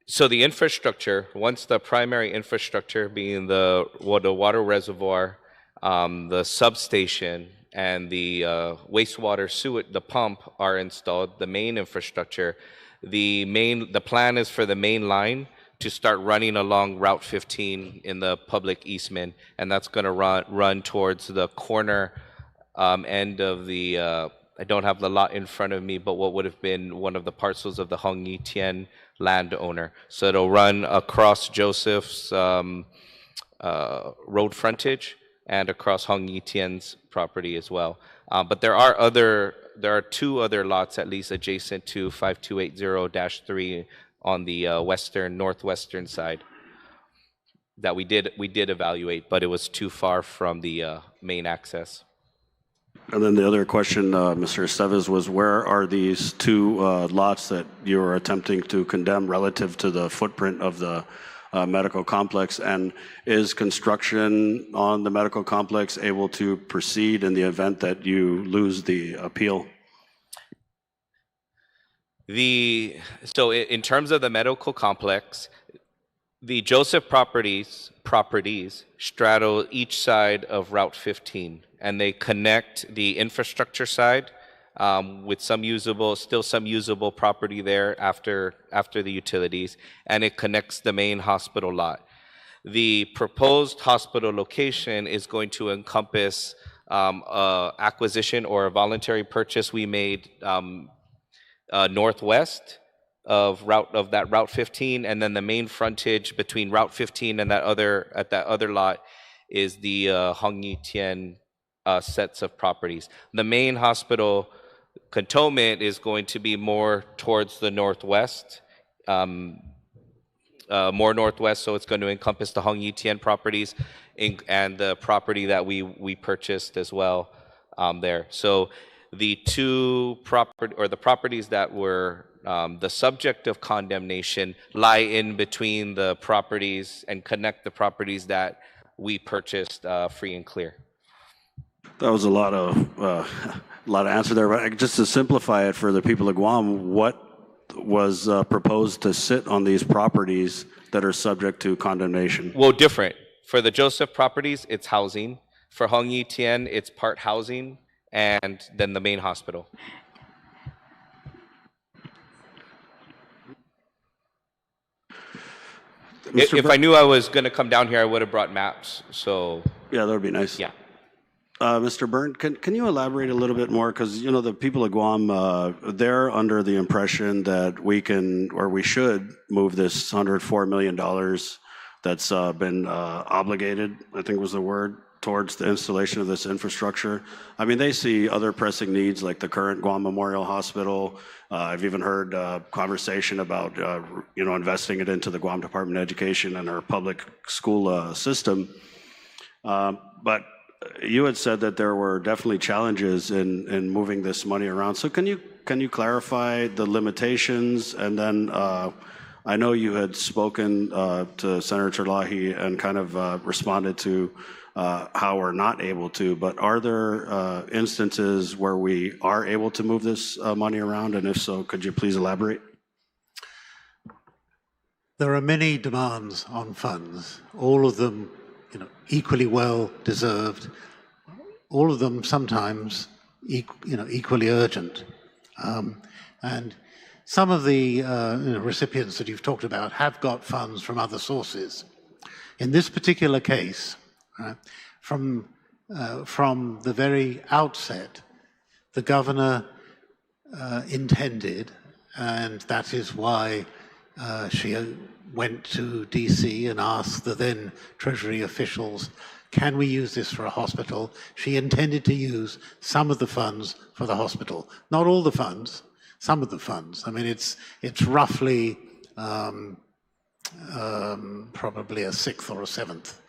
So the infrastructure, once the primary infrastructure being the water reservoir, the substation, and the wastewater sewage, the pump are installed, the main infrastructure, the plan is for the main line to start running along Route 15 in the public easement, and that's going to run towards the corner end of the, I don't have the lot in front of me, but what would have been one of the parcels of the Hong Yi Tien landowner. So it'll run across Joseph's road frontage and across Hong Yi Tien's property as well. But there are two other lots at least adjacent to 5280-3 on the northwestern side that we did evaluate, but it was too far from the main access. And then the other question, Mr. Estevez, was where are these two lots that you're attempting to condemn relative to the footprint of the medical complex? And is construction on the medical complex able to proceed in the event that you lose the appeal? So in terms of the medical complex, the Joseph properties straddle each side of Route 15, and they connect the infrastructure side with some usable property there after the utilities, and it connects the main hospital lot. The proposed hospital location is going to encompass acquisition or a voluntary purchase we made northwest of that Route 15, and then the main frontage between Route 15 and that other lot is the Hong Yi Tien sets of properties. The main hospital cantonment is going to be more towards the northwest, so it's going to encompass the Hong Yi Tien properties and the property that we purchased as well there. So the the properties that were the subject of condemnation lie in between the properties and connect the properties that we purchased free and clear. That was a lot of answer there, but just to simplify it for the people of Guam, what was proposed to sit on these properties that are subject to condemnation? Well, different. For the Joseph properties, it's housing. For Hong Yi Tien, it's part housing and then the main hospital. If I knew I was going to come down here, I would have brought maps. So yeah, that would be nice. Yeah. Mr. Byrne, can you elaborate a little bit more? Because the people of Guam, they're under the impression that we can, or we should, move this $104 million that's been obligated, I think was the word, towards the installation of this infrastructure. I mean, they see other pressing needs like the current Guam Memorial Hospital. I've even heard conversation about, investing it into the Guam Department of Education and our public school system. But you had said that there were definitely challenges in moving this money around. So can you clarify the limitations? And then I know you had spoken to Senator Terlahi and kind of responded to how we're not able to, but are there instances where we are able to move this money around? And if so, could you please elaborate? There are many demands on funds, all of them equally well deserved, all of them sometimes equally urgent. And some of the recipients that you've talked about have got funds from other sources. In this particular case, from the very outset, the governor intended, and that is why she went to DC and asked the then Treasury officials, can we use this for a hospital? She intended to use some of the funds for the hospital. Not all the funds, some of the funds. I mean, it's roughly probably a sixth or a seventh.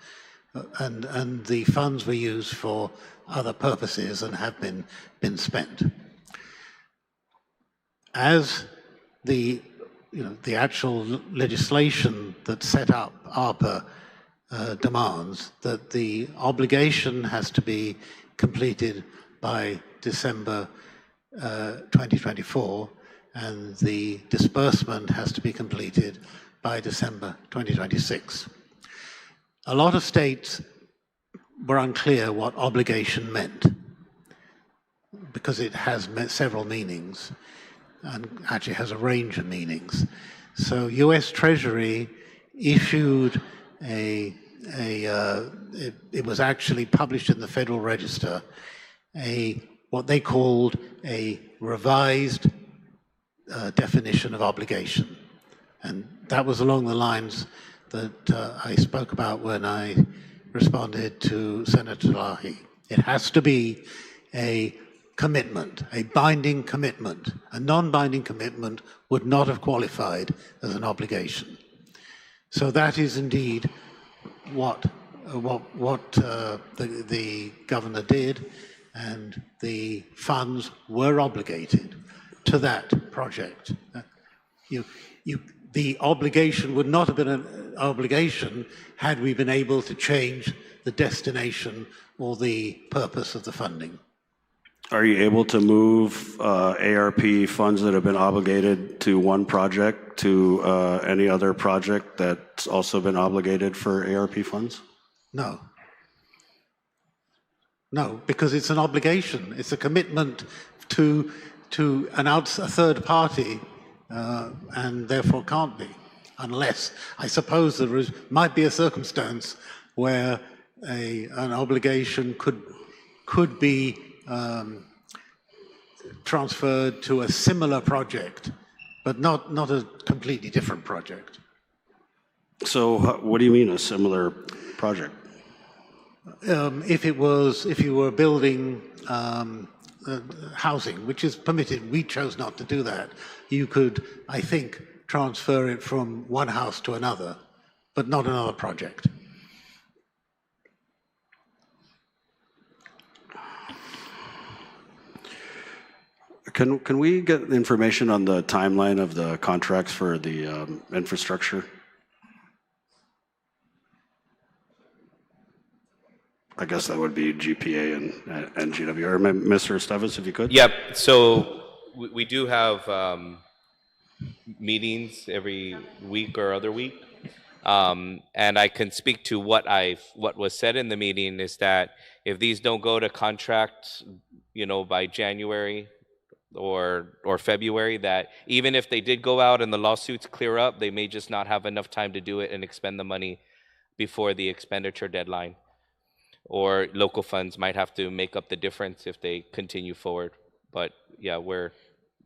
And the funds were used for other purposes and have been spent. As the actual legislation that set up ARPA demands that the obligation has to be completed by December 2024, and the disbursement has to be completed by December 2026. A lot of states were unclear what obligation meant, because it has several meanings, and actually has a range of meanings. So US Treasury issued it was actually published in the Federal Register, what they called a revised definition of obligation. And that was along the lines that I spoke about when I responded to Senator Lahi. It has to be a commitment, a binding commitment. A non-binding commitment would not have qualified as an obligation. So that is indeed what the governor did, and the funds were obligated to that project. The obligation would not have been an obligation had we been able to change the destination or the purpose of the funding. Are you able to move ARP funds that have been obligated to one project to any other project that's also been obligated for ARP funds? No. No, because it's an obligation. It's a commitment to a third party, and therefore can't be, unless, I suppose there might be a circumstance where an obligation could be transferred to a similar project, but not a completely different project. So what do you mean a similar project? If you were building housing, which is permitted, we chose not to do that. You could, I think, transfer it from one house to another, but not another project. Can we get information on the timeline of the contracts for the infrastructure? I guess that would be GPA and GW. Or Mr. Esteves, if you could. Yep. So we do have meetings every week or other week, and I can speak to what was said in the meeting is that if these don't go to contract, by January or February, that even if they did go out and the lawsuits clear up, they may just not have enough time to do it and expend the money before the expenditure deadline. Or local funds might have to make up the difference if they continue forward. But yeah,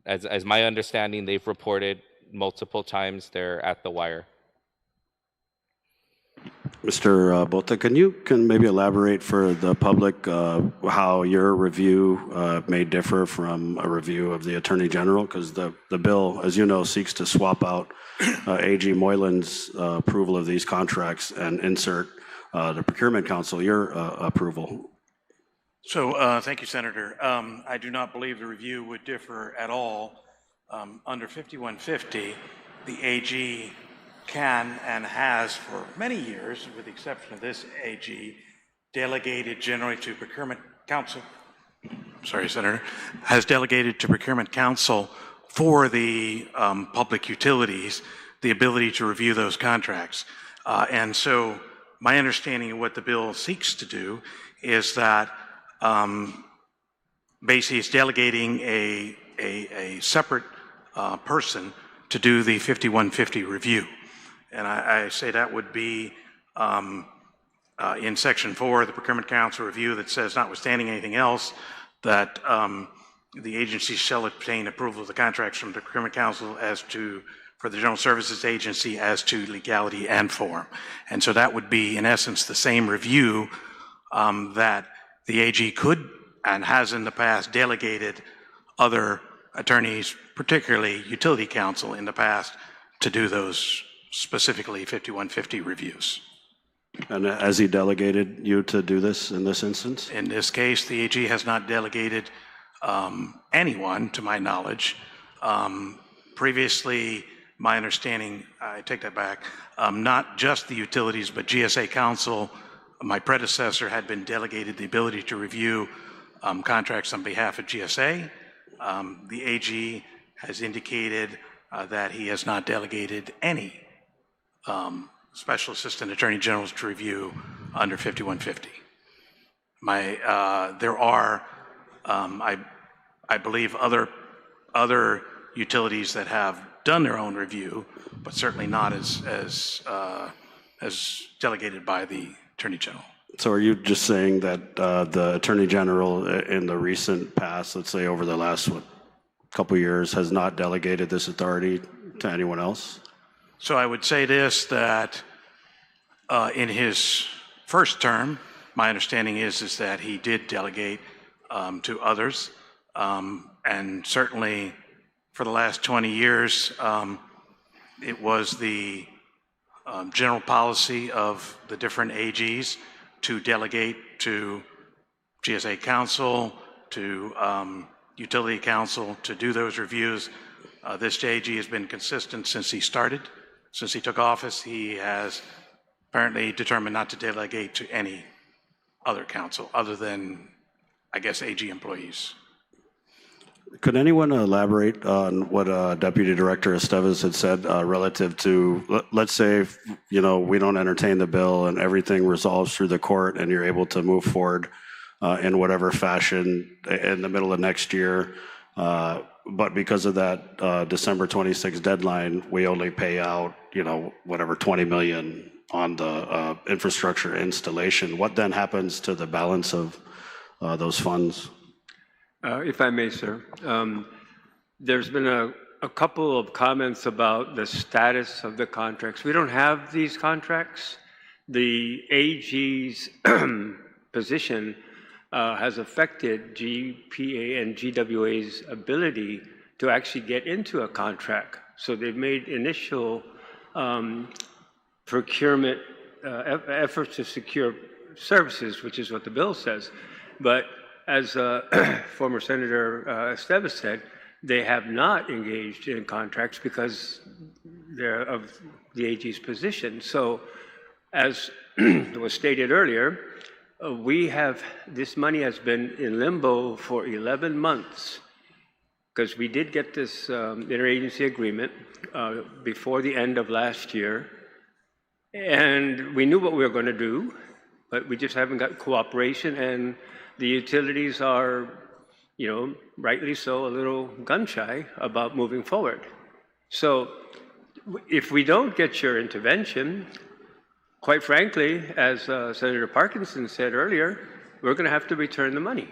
as my understanding, they've reported multiple times they're at the wire. Mr. Bota, can maybe elaborate for the public how your review may differ from a review of the Attorney General? Because the bill, as you know, seeks to swap out AG Moylan's approval of these contracts and insert the Procurement Council, your approval. So thank you, Senator. I do not believe the review would differ at all. Under 5150, the AG can and has for many years, with the exception of this AG, delegated generally to Procurement Council, sorry, Senator, has delegated to Procurement Council for the public utilities the ability to review those contracts. And so my understanding of what the bill seeks to do is that basically it's delegating a separate person to do the 5150 review. And I say that would be in Section 4 of the Procurement Council review that says, notwithstanding anything else, that the agency shall obtain approval of the contracts from the Procurement Council for the General Services Agency as to legality and form. And so that would be, in essence, the same review that the AG could and has in the past delegated other attorneys, particularly utility counsel in the past, to do those specifically 5150 reviews. And has he delegated you to do this in this instance? In this case, the AG has not delegated anyone, to my knowledge. Previously, my understanding, I take that back, not just the utilities, but GSA counsel, my predecessor had been delegated the ability to review contracts on behalf of GSA. The AG has indicated that he has not delegated any Special Assistant Attorney Generals to review under 5150. There are, I believe, other utilities that have done their own review, but certainly not as delegated by the Attorney General. So are you just saying that the Attorney General in the recent past, let's say over the last couple of years, has not delegated this authority to anyone else? So I would say this, that in his first term, my understanding is that he did delegate to others, and certainly for the last 20 years, it was the general policy of the different AGs to delegate to GSA counsel, to utility counsel to do those reviews. This AG has been consistent since he started. Since he took office, he has apparently determined not to delegate to any other counsel other than, I guess, AG employees. Could anyone elaborate on what Deputy Director Estevez had said relative to, let's say, we don't entertain the bill and everything resolves through the court and you're able to move forward in whatever fashion in the middle of next year, but because of that December 26 deadline, we only pay out, whatever, 20 million on the infrastructure installation. What then happens to the balance of those funds? If I may, sir. There's been a couple of comments about the status of the contracts. We don't have these contracts. The AG's position has affected GPA and GWA's ability to actually get into a contract. So they've made initial procurement efforts to secure services, which is what the bill says. But as former Senator Estevez said, they have not engaged in contracts because they're of the AG's position. So as was stated earlier, this money has been in limbo for 11 months because we did get this interagency agreement before the end of last year. And we knew what we were going to do, but we just haven't got cooperation, and the utilities are, rightly so, a little gun-shy about moving forward. So if we don't get your intervention, quite frankly, as Senator Parkinson said earlier, we're going to have to return the money.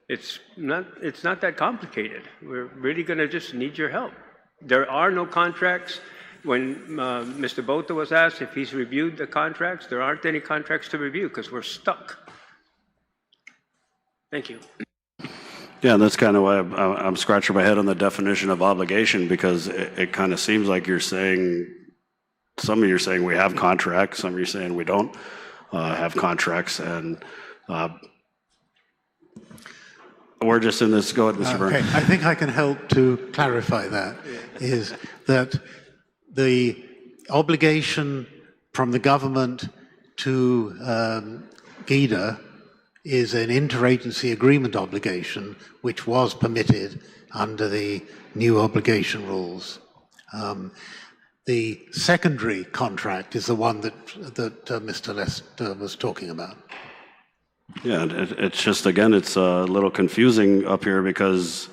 It's not that complicated. We're really going to just need your help. There are no contracts. When Mr. Bota was asked if he's reviewed the contracts, there aren't any contracts to review because we're stuck. Thank you. Yeah, that's kind of why I'm scratching my head on the definition of obligation, because it kind of seems like you're saying, some of you are saying we have contracts, some of you are saying we don't have contracts, and we're just in this. Go ahead, Mr. Byrne. Okay, I think I can help to clarify that, is that the obligation from the government to GIDA is an interagency agreement obligation, which was permitted under the new obligation rules. The secondary contract is the one that Mr. Lester was talking about. Yeah, it's just, again, it's a little confusing up here because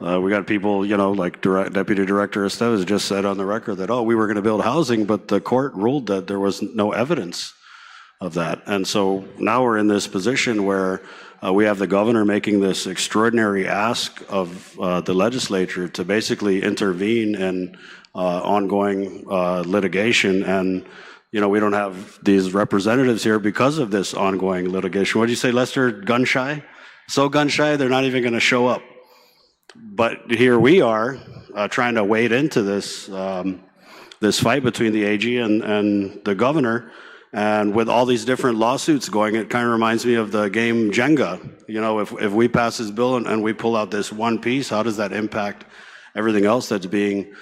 We got people, you know, like Deputy Director Estevez just said on the record that, oh, we were going to build housing, but the court ruled that there was no evidence of that. And so now we're in this position where we have the governor making this extraordinary ask of the legislature to basically intervene in ongoing litigation. And, you know, we don't have these representatives here because of this ongoing litigation. What did you say, Lester? Gun shy? So gun shy, they're not even going to show up. But here we are trying to wade into this this fight between the AG and the governor, and with all these different lawsuits going, it kind of reminds me of the game Jenga. You know, if we pass this bill and we pull out this one piece, how does that impact everything else that's being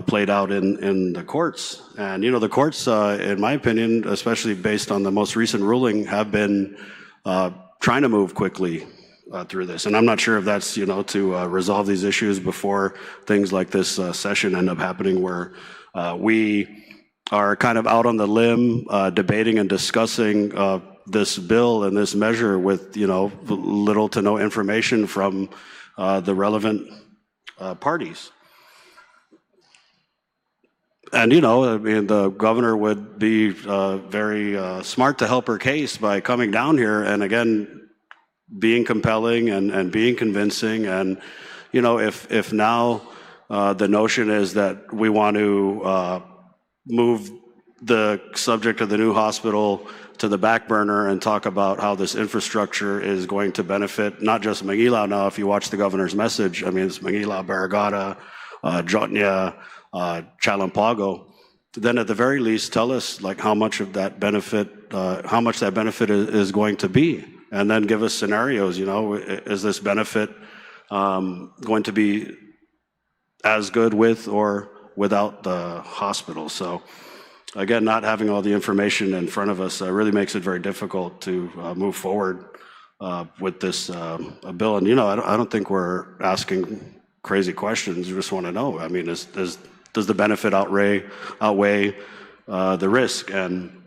played out in the courts? And you know, the courts, in my opinion, especially based on the most recent ruling, have been trying to move quickly through this. And I'm not sure if that's, you know, to resolve these issues before things like this session end up happening, where we are kind of out on the limb debating and discussing this bill and this measure with, you know, little to no information from the relevant parties. And, you know, I mean, the governor would be very smart to help her case by coming down here and, again, being compelling and being convincing. And, you know, if now the notion is that we want to move the subject of the new hospital to the back burner and talk about how this infrastructure is going to benefit not just Manila. Now, if you watch the governor's message, I mean, it's Manila, Barragata, Jotnia, Chalampago. Then at the very least, tell us like how much of that benefit, how much that benefit is going to be. And then give us scenarios, you know, is this benefit going to be as good with or without the hospital? So again, not having all the information in front of us really makes it very difficult to move forward with this bill. And, you know, I don't think we're asking crazy questions. We just want to know, I mean, does the benefit outweigh the risk? And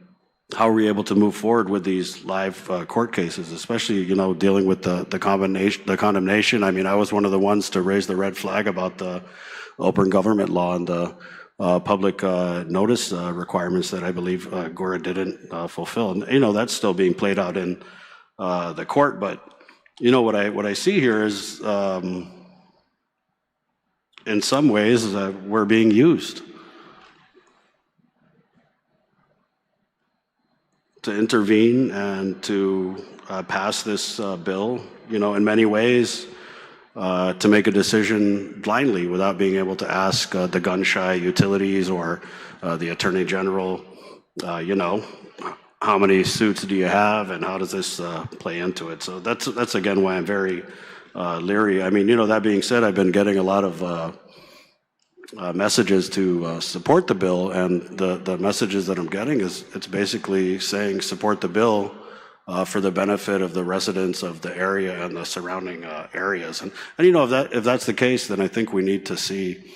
how are we able to move forward with these live court cases, especially, you know, dealing with the condemnation? I mean, I was one of the ones to raise the red flag about the open government law and the public notice requirements that I believe Gora didn't fulfill. And, you know, that's still being played out in the court. But, you know, what I see here is, in some ways, we're being used to intervene and to pass this bill, you know, in many ways, to make a decision blindly without being able to ask the gun-shy utilities or the Attorney General, you know, how many suits do you have and how does this play into it? So that's again why I'm very leery. I mean, you know, that being said, I've been getting a lot of messages to support the bill, and the messages that I'm getting is it's basically saying support the bill for the benefit of the residents of the area and the surrounding areas. And you know, if that's the case, then I think we need to see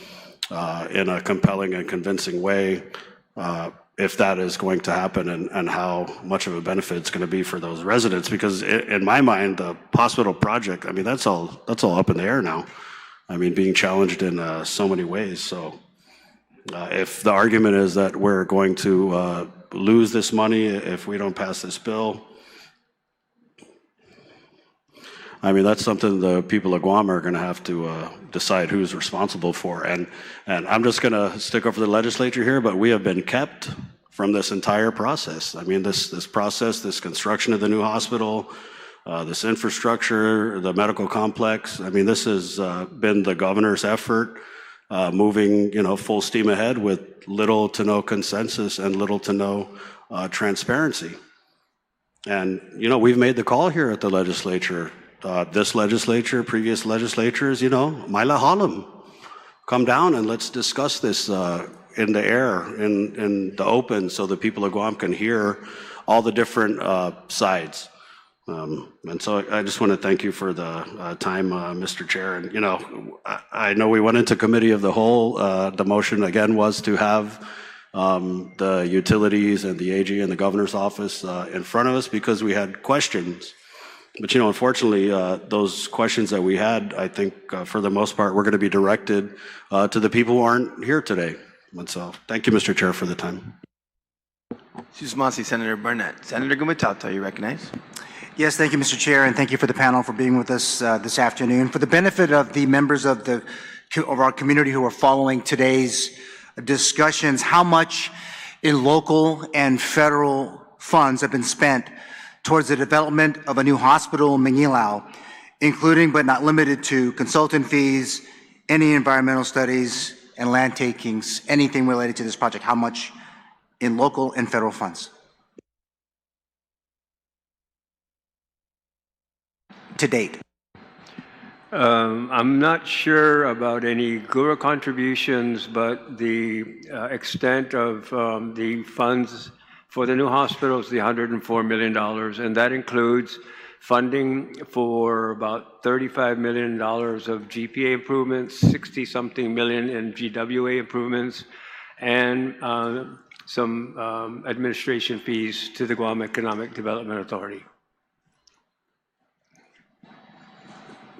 in a compelling and convincing way if that is going to happen and how much of a benefit it's going to be for those residents. Because in my mind, the hospital project, I mean, that's all up in the air now. I mean, being challenged in so many ways. So if the argument is that we're going to lose this money if we don't pass this bill, I mean, that's something the people of Guam are going to have to decide who's responsible for. And I'm just going to stick up for the legislature here, but we have been kept from this entire process. I mean, this process, this construction of the new hospital, this infrastructure, the medical complex. I mean, this has been the governor's effort, moving, you know, full steam ahead with little to no consensus and little to no transparency. And, you know, we've made the call here at the legislature, this legislature, previous legislatures, you know, Maila Hallam, come down and let's discuss this in the air, in the open, so the people of Guam can hear all the different sides. And so I just want to thank you for the time, Mr. Chair. And, you know, I know we went into committee of the whole. The motion, again, was to have the utilities and the AG and the governor's office in front of us because we had questions But, unfortunately, those questions that we had, I think, for the most part, we're going to be directed to the people who aren't here today. And so, thank you, Mr. Chair, for the time. Susmasi, Senator Burnett. Senator Gumatata, you recognize. Yes, thank you, Mr. Chair, and thank you for the panel for being with us this afternoon. For the benefit of the members of our community who are following today's discussions, how much in local and federal funds have been spent towards the development of a new hospital in Manilao, including but not limited to consultant fees, any environmental studies, and land takings, anything related to this project? How much in local and federal funds to date? I'm not sure about any GURA contributions, but the extent of the funds for the new hospital is the $104 million, and that includes funding for about $35 million of GPA improvements, 60-something million in GWA improvements, and some administration fees to the Guam Economic Development Authority.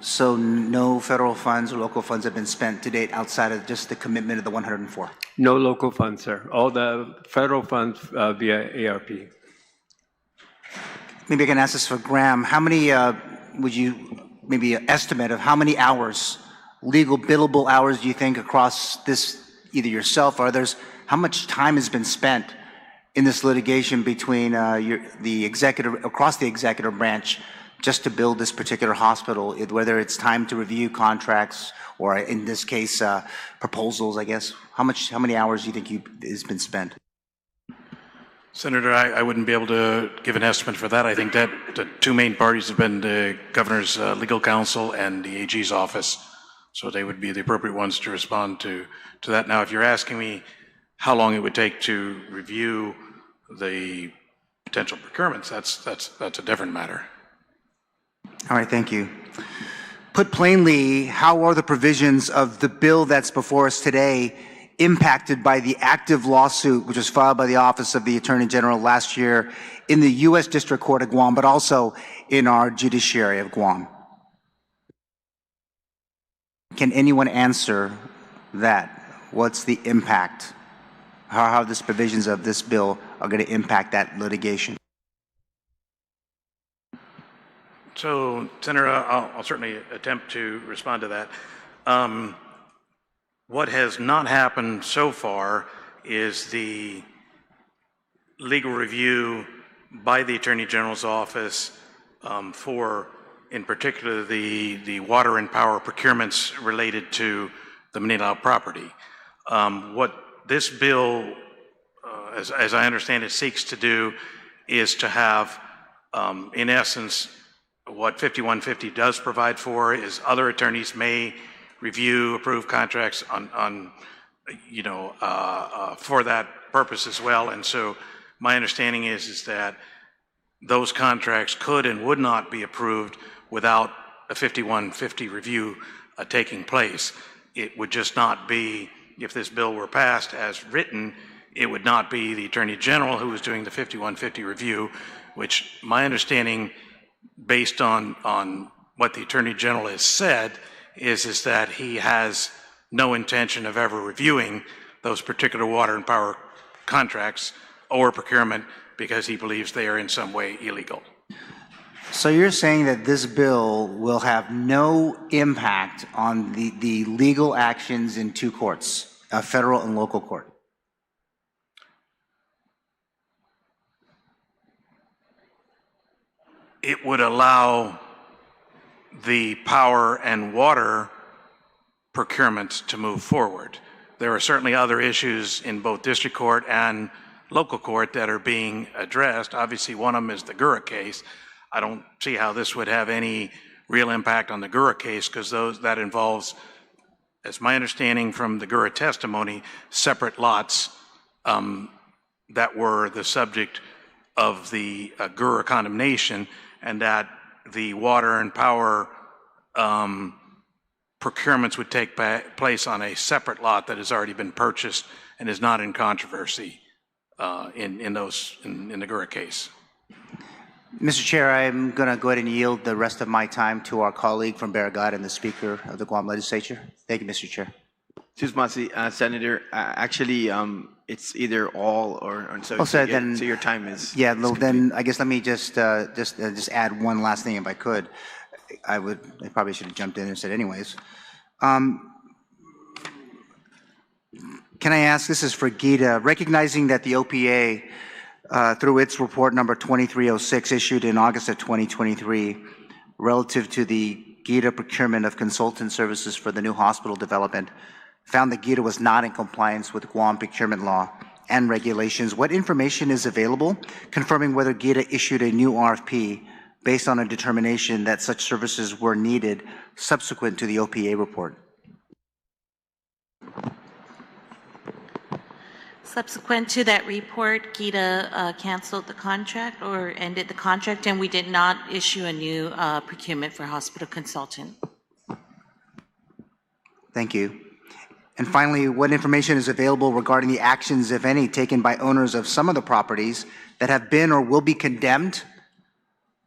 So no federal funds or local funds have been spent to date outside of just the commitment of the 104? No local funds, sir. All the federal funds via ARP. Maybe I can ask this for Graham. How many, would you, maybe an estimate of how many hours, legal billable hours, do you think across this, either yourself or others, how much time has been spent in this litigation between the executive, across the executive branch, just to build this particular hospital, whether it's time to review contracts or in this case, proposals, I guess? How many hours do you think has been spent? Senator, I wouldn't be able to give an estimate for that. I think that the two main parties have been the governor's legal counsel and the AG's office, so they would be the appropriate ones to respond to that. Now, if you're asking me how long it would take to review the potential procurements, that's a different matter. All right, thank you. Put plainly, how are the provisions of the bill that's before us today impacted by the active lawsuit which was filed by the Office of the Attorney General last year in the U.S. District Court of Guam, but also in our judiciary of Guam? Can anyone answer that? What's the impact? How the provisions of this bill are going to impact that litigation? So, Senator, I'll certainly attempt to respond to that. What has not happened so far is the legal review by the Attorney General's office for, in particular, the water and power procurements related to the Manilao property. What this bill, as I understand it, seeks to do is to have, in essence, what 5150 does provide for is other attorneys may review, approve contracts on for that purpose as well. And so my understanding is that those contracts could and would not be approved without a 5150 review taking place. It would just not be, if this bill were passed as written, it would not be the Attorney General who was doing the 5150 review, which my understanding, based on what the Attorney General has said, is that he has no intention of ever reviewing those particular water and power contracts or procurement because he believes they are in some way illegal. So you're saying that this bill will have no impact on the legal actions in two courts, a federal and local court? It would allow the power and water procurements to move forward. There are certainly other issues in both district court and local court that are being addressed. Obviously, one of them is the GURA case. I don't see how this would have any real impact on the GURA case because that involves, as my understanding from the GURA testimony, separate lots that were the subject of the GURA condemnation, and that the water and power procurements would take place on a separate lot that has already been purchased and is not in controversy in the GURA case. Mr. Chair, I'm going to go ahead and yield the rest of my time to our colleague from Barrigada and the Speaker of the Guam Legislature. Thank you, Mr. Chair. Senator, actually, it's either all or so. Oh, so then, so your time is. Yeah. Well, then I guess let me just add one last thing, if I could. I probably should have jumped in and said anyways. Can I ask? This is for Gita. Recognizing that the OPA, through its report number 2306, issued in August of 2023, relative to the Gita procurement of consultant services for the new hospital development, found that Gita was not in compliance with Guam procurement law and regulations. What information is available confirming whether Gita issued a new RFP based on a determination that such services were needed subsequent to the OPA report? Subsequent to that report, Gita canceled the contract or ended the contract, and we did not issue a new procurement for hospital consultant. Thank you. And finally, what information is available regarding the actions, if any, taken by owners of some of the properties that have been or will be condemned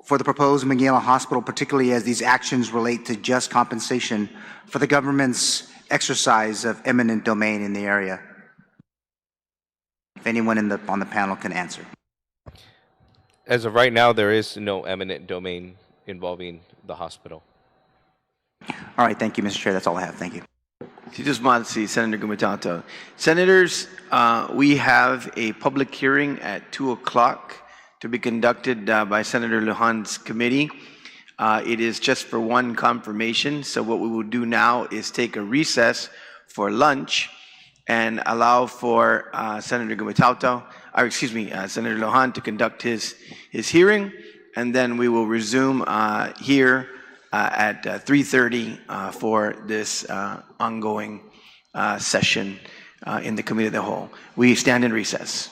for the proposed Manila Hospital, particularly as these actions relate to just compensation for the government's exercise of eminent domain in the area? If anyone on the panel can answer. As of right now, there is no eminent domain involving the hospital. All right, thank you, Mr. Chair. That's all I have. Thank you. Senator Gumitato. Senators, we have a public hearing at 2 o'clock to be conducted by Senator Lujan's committee. It is just for one confirmation, so what we will do now is take a recess for lunch and allow for Senator Gumitato, Senator Lujan to conduct his hearing, and then we will resume here at 3:30 for this ongoing session in the Committee of the Whole. We stand in recess.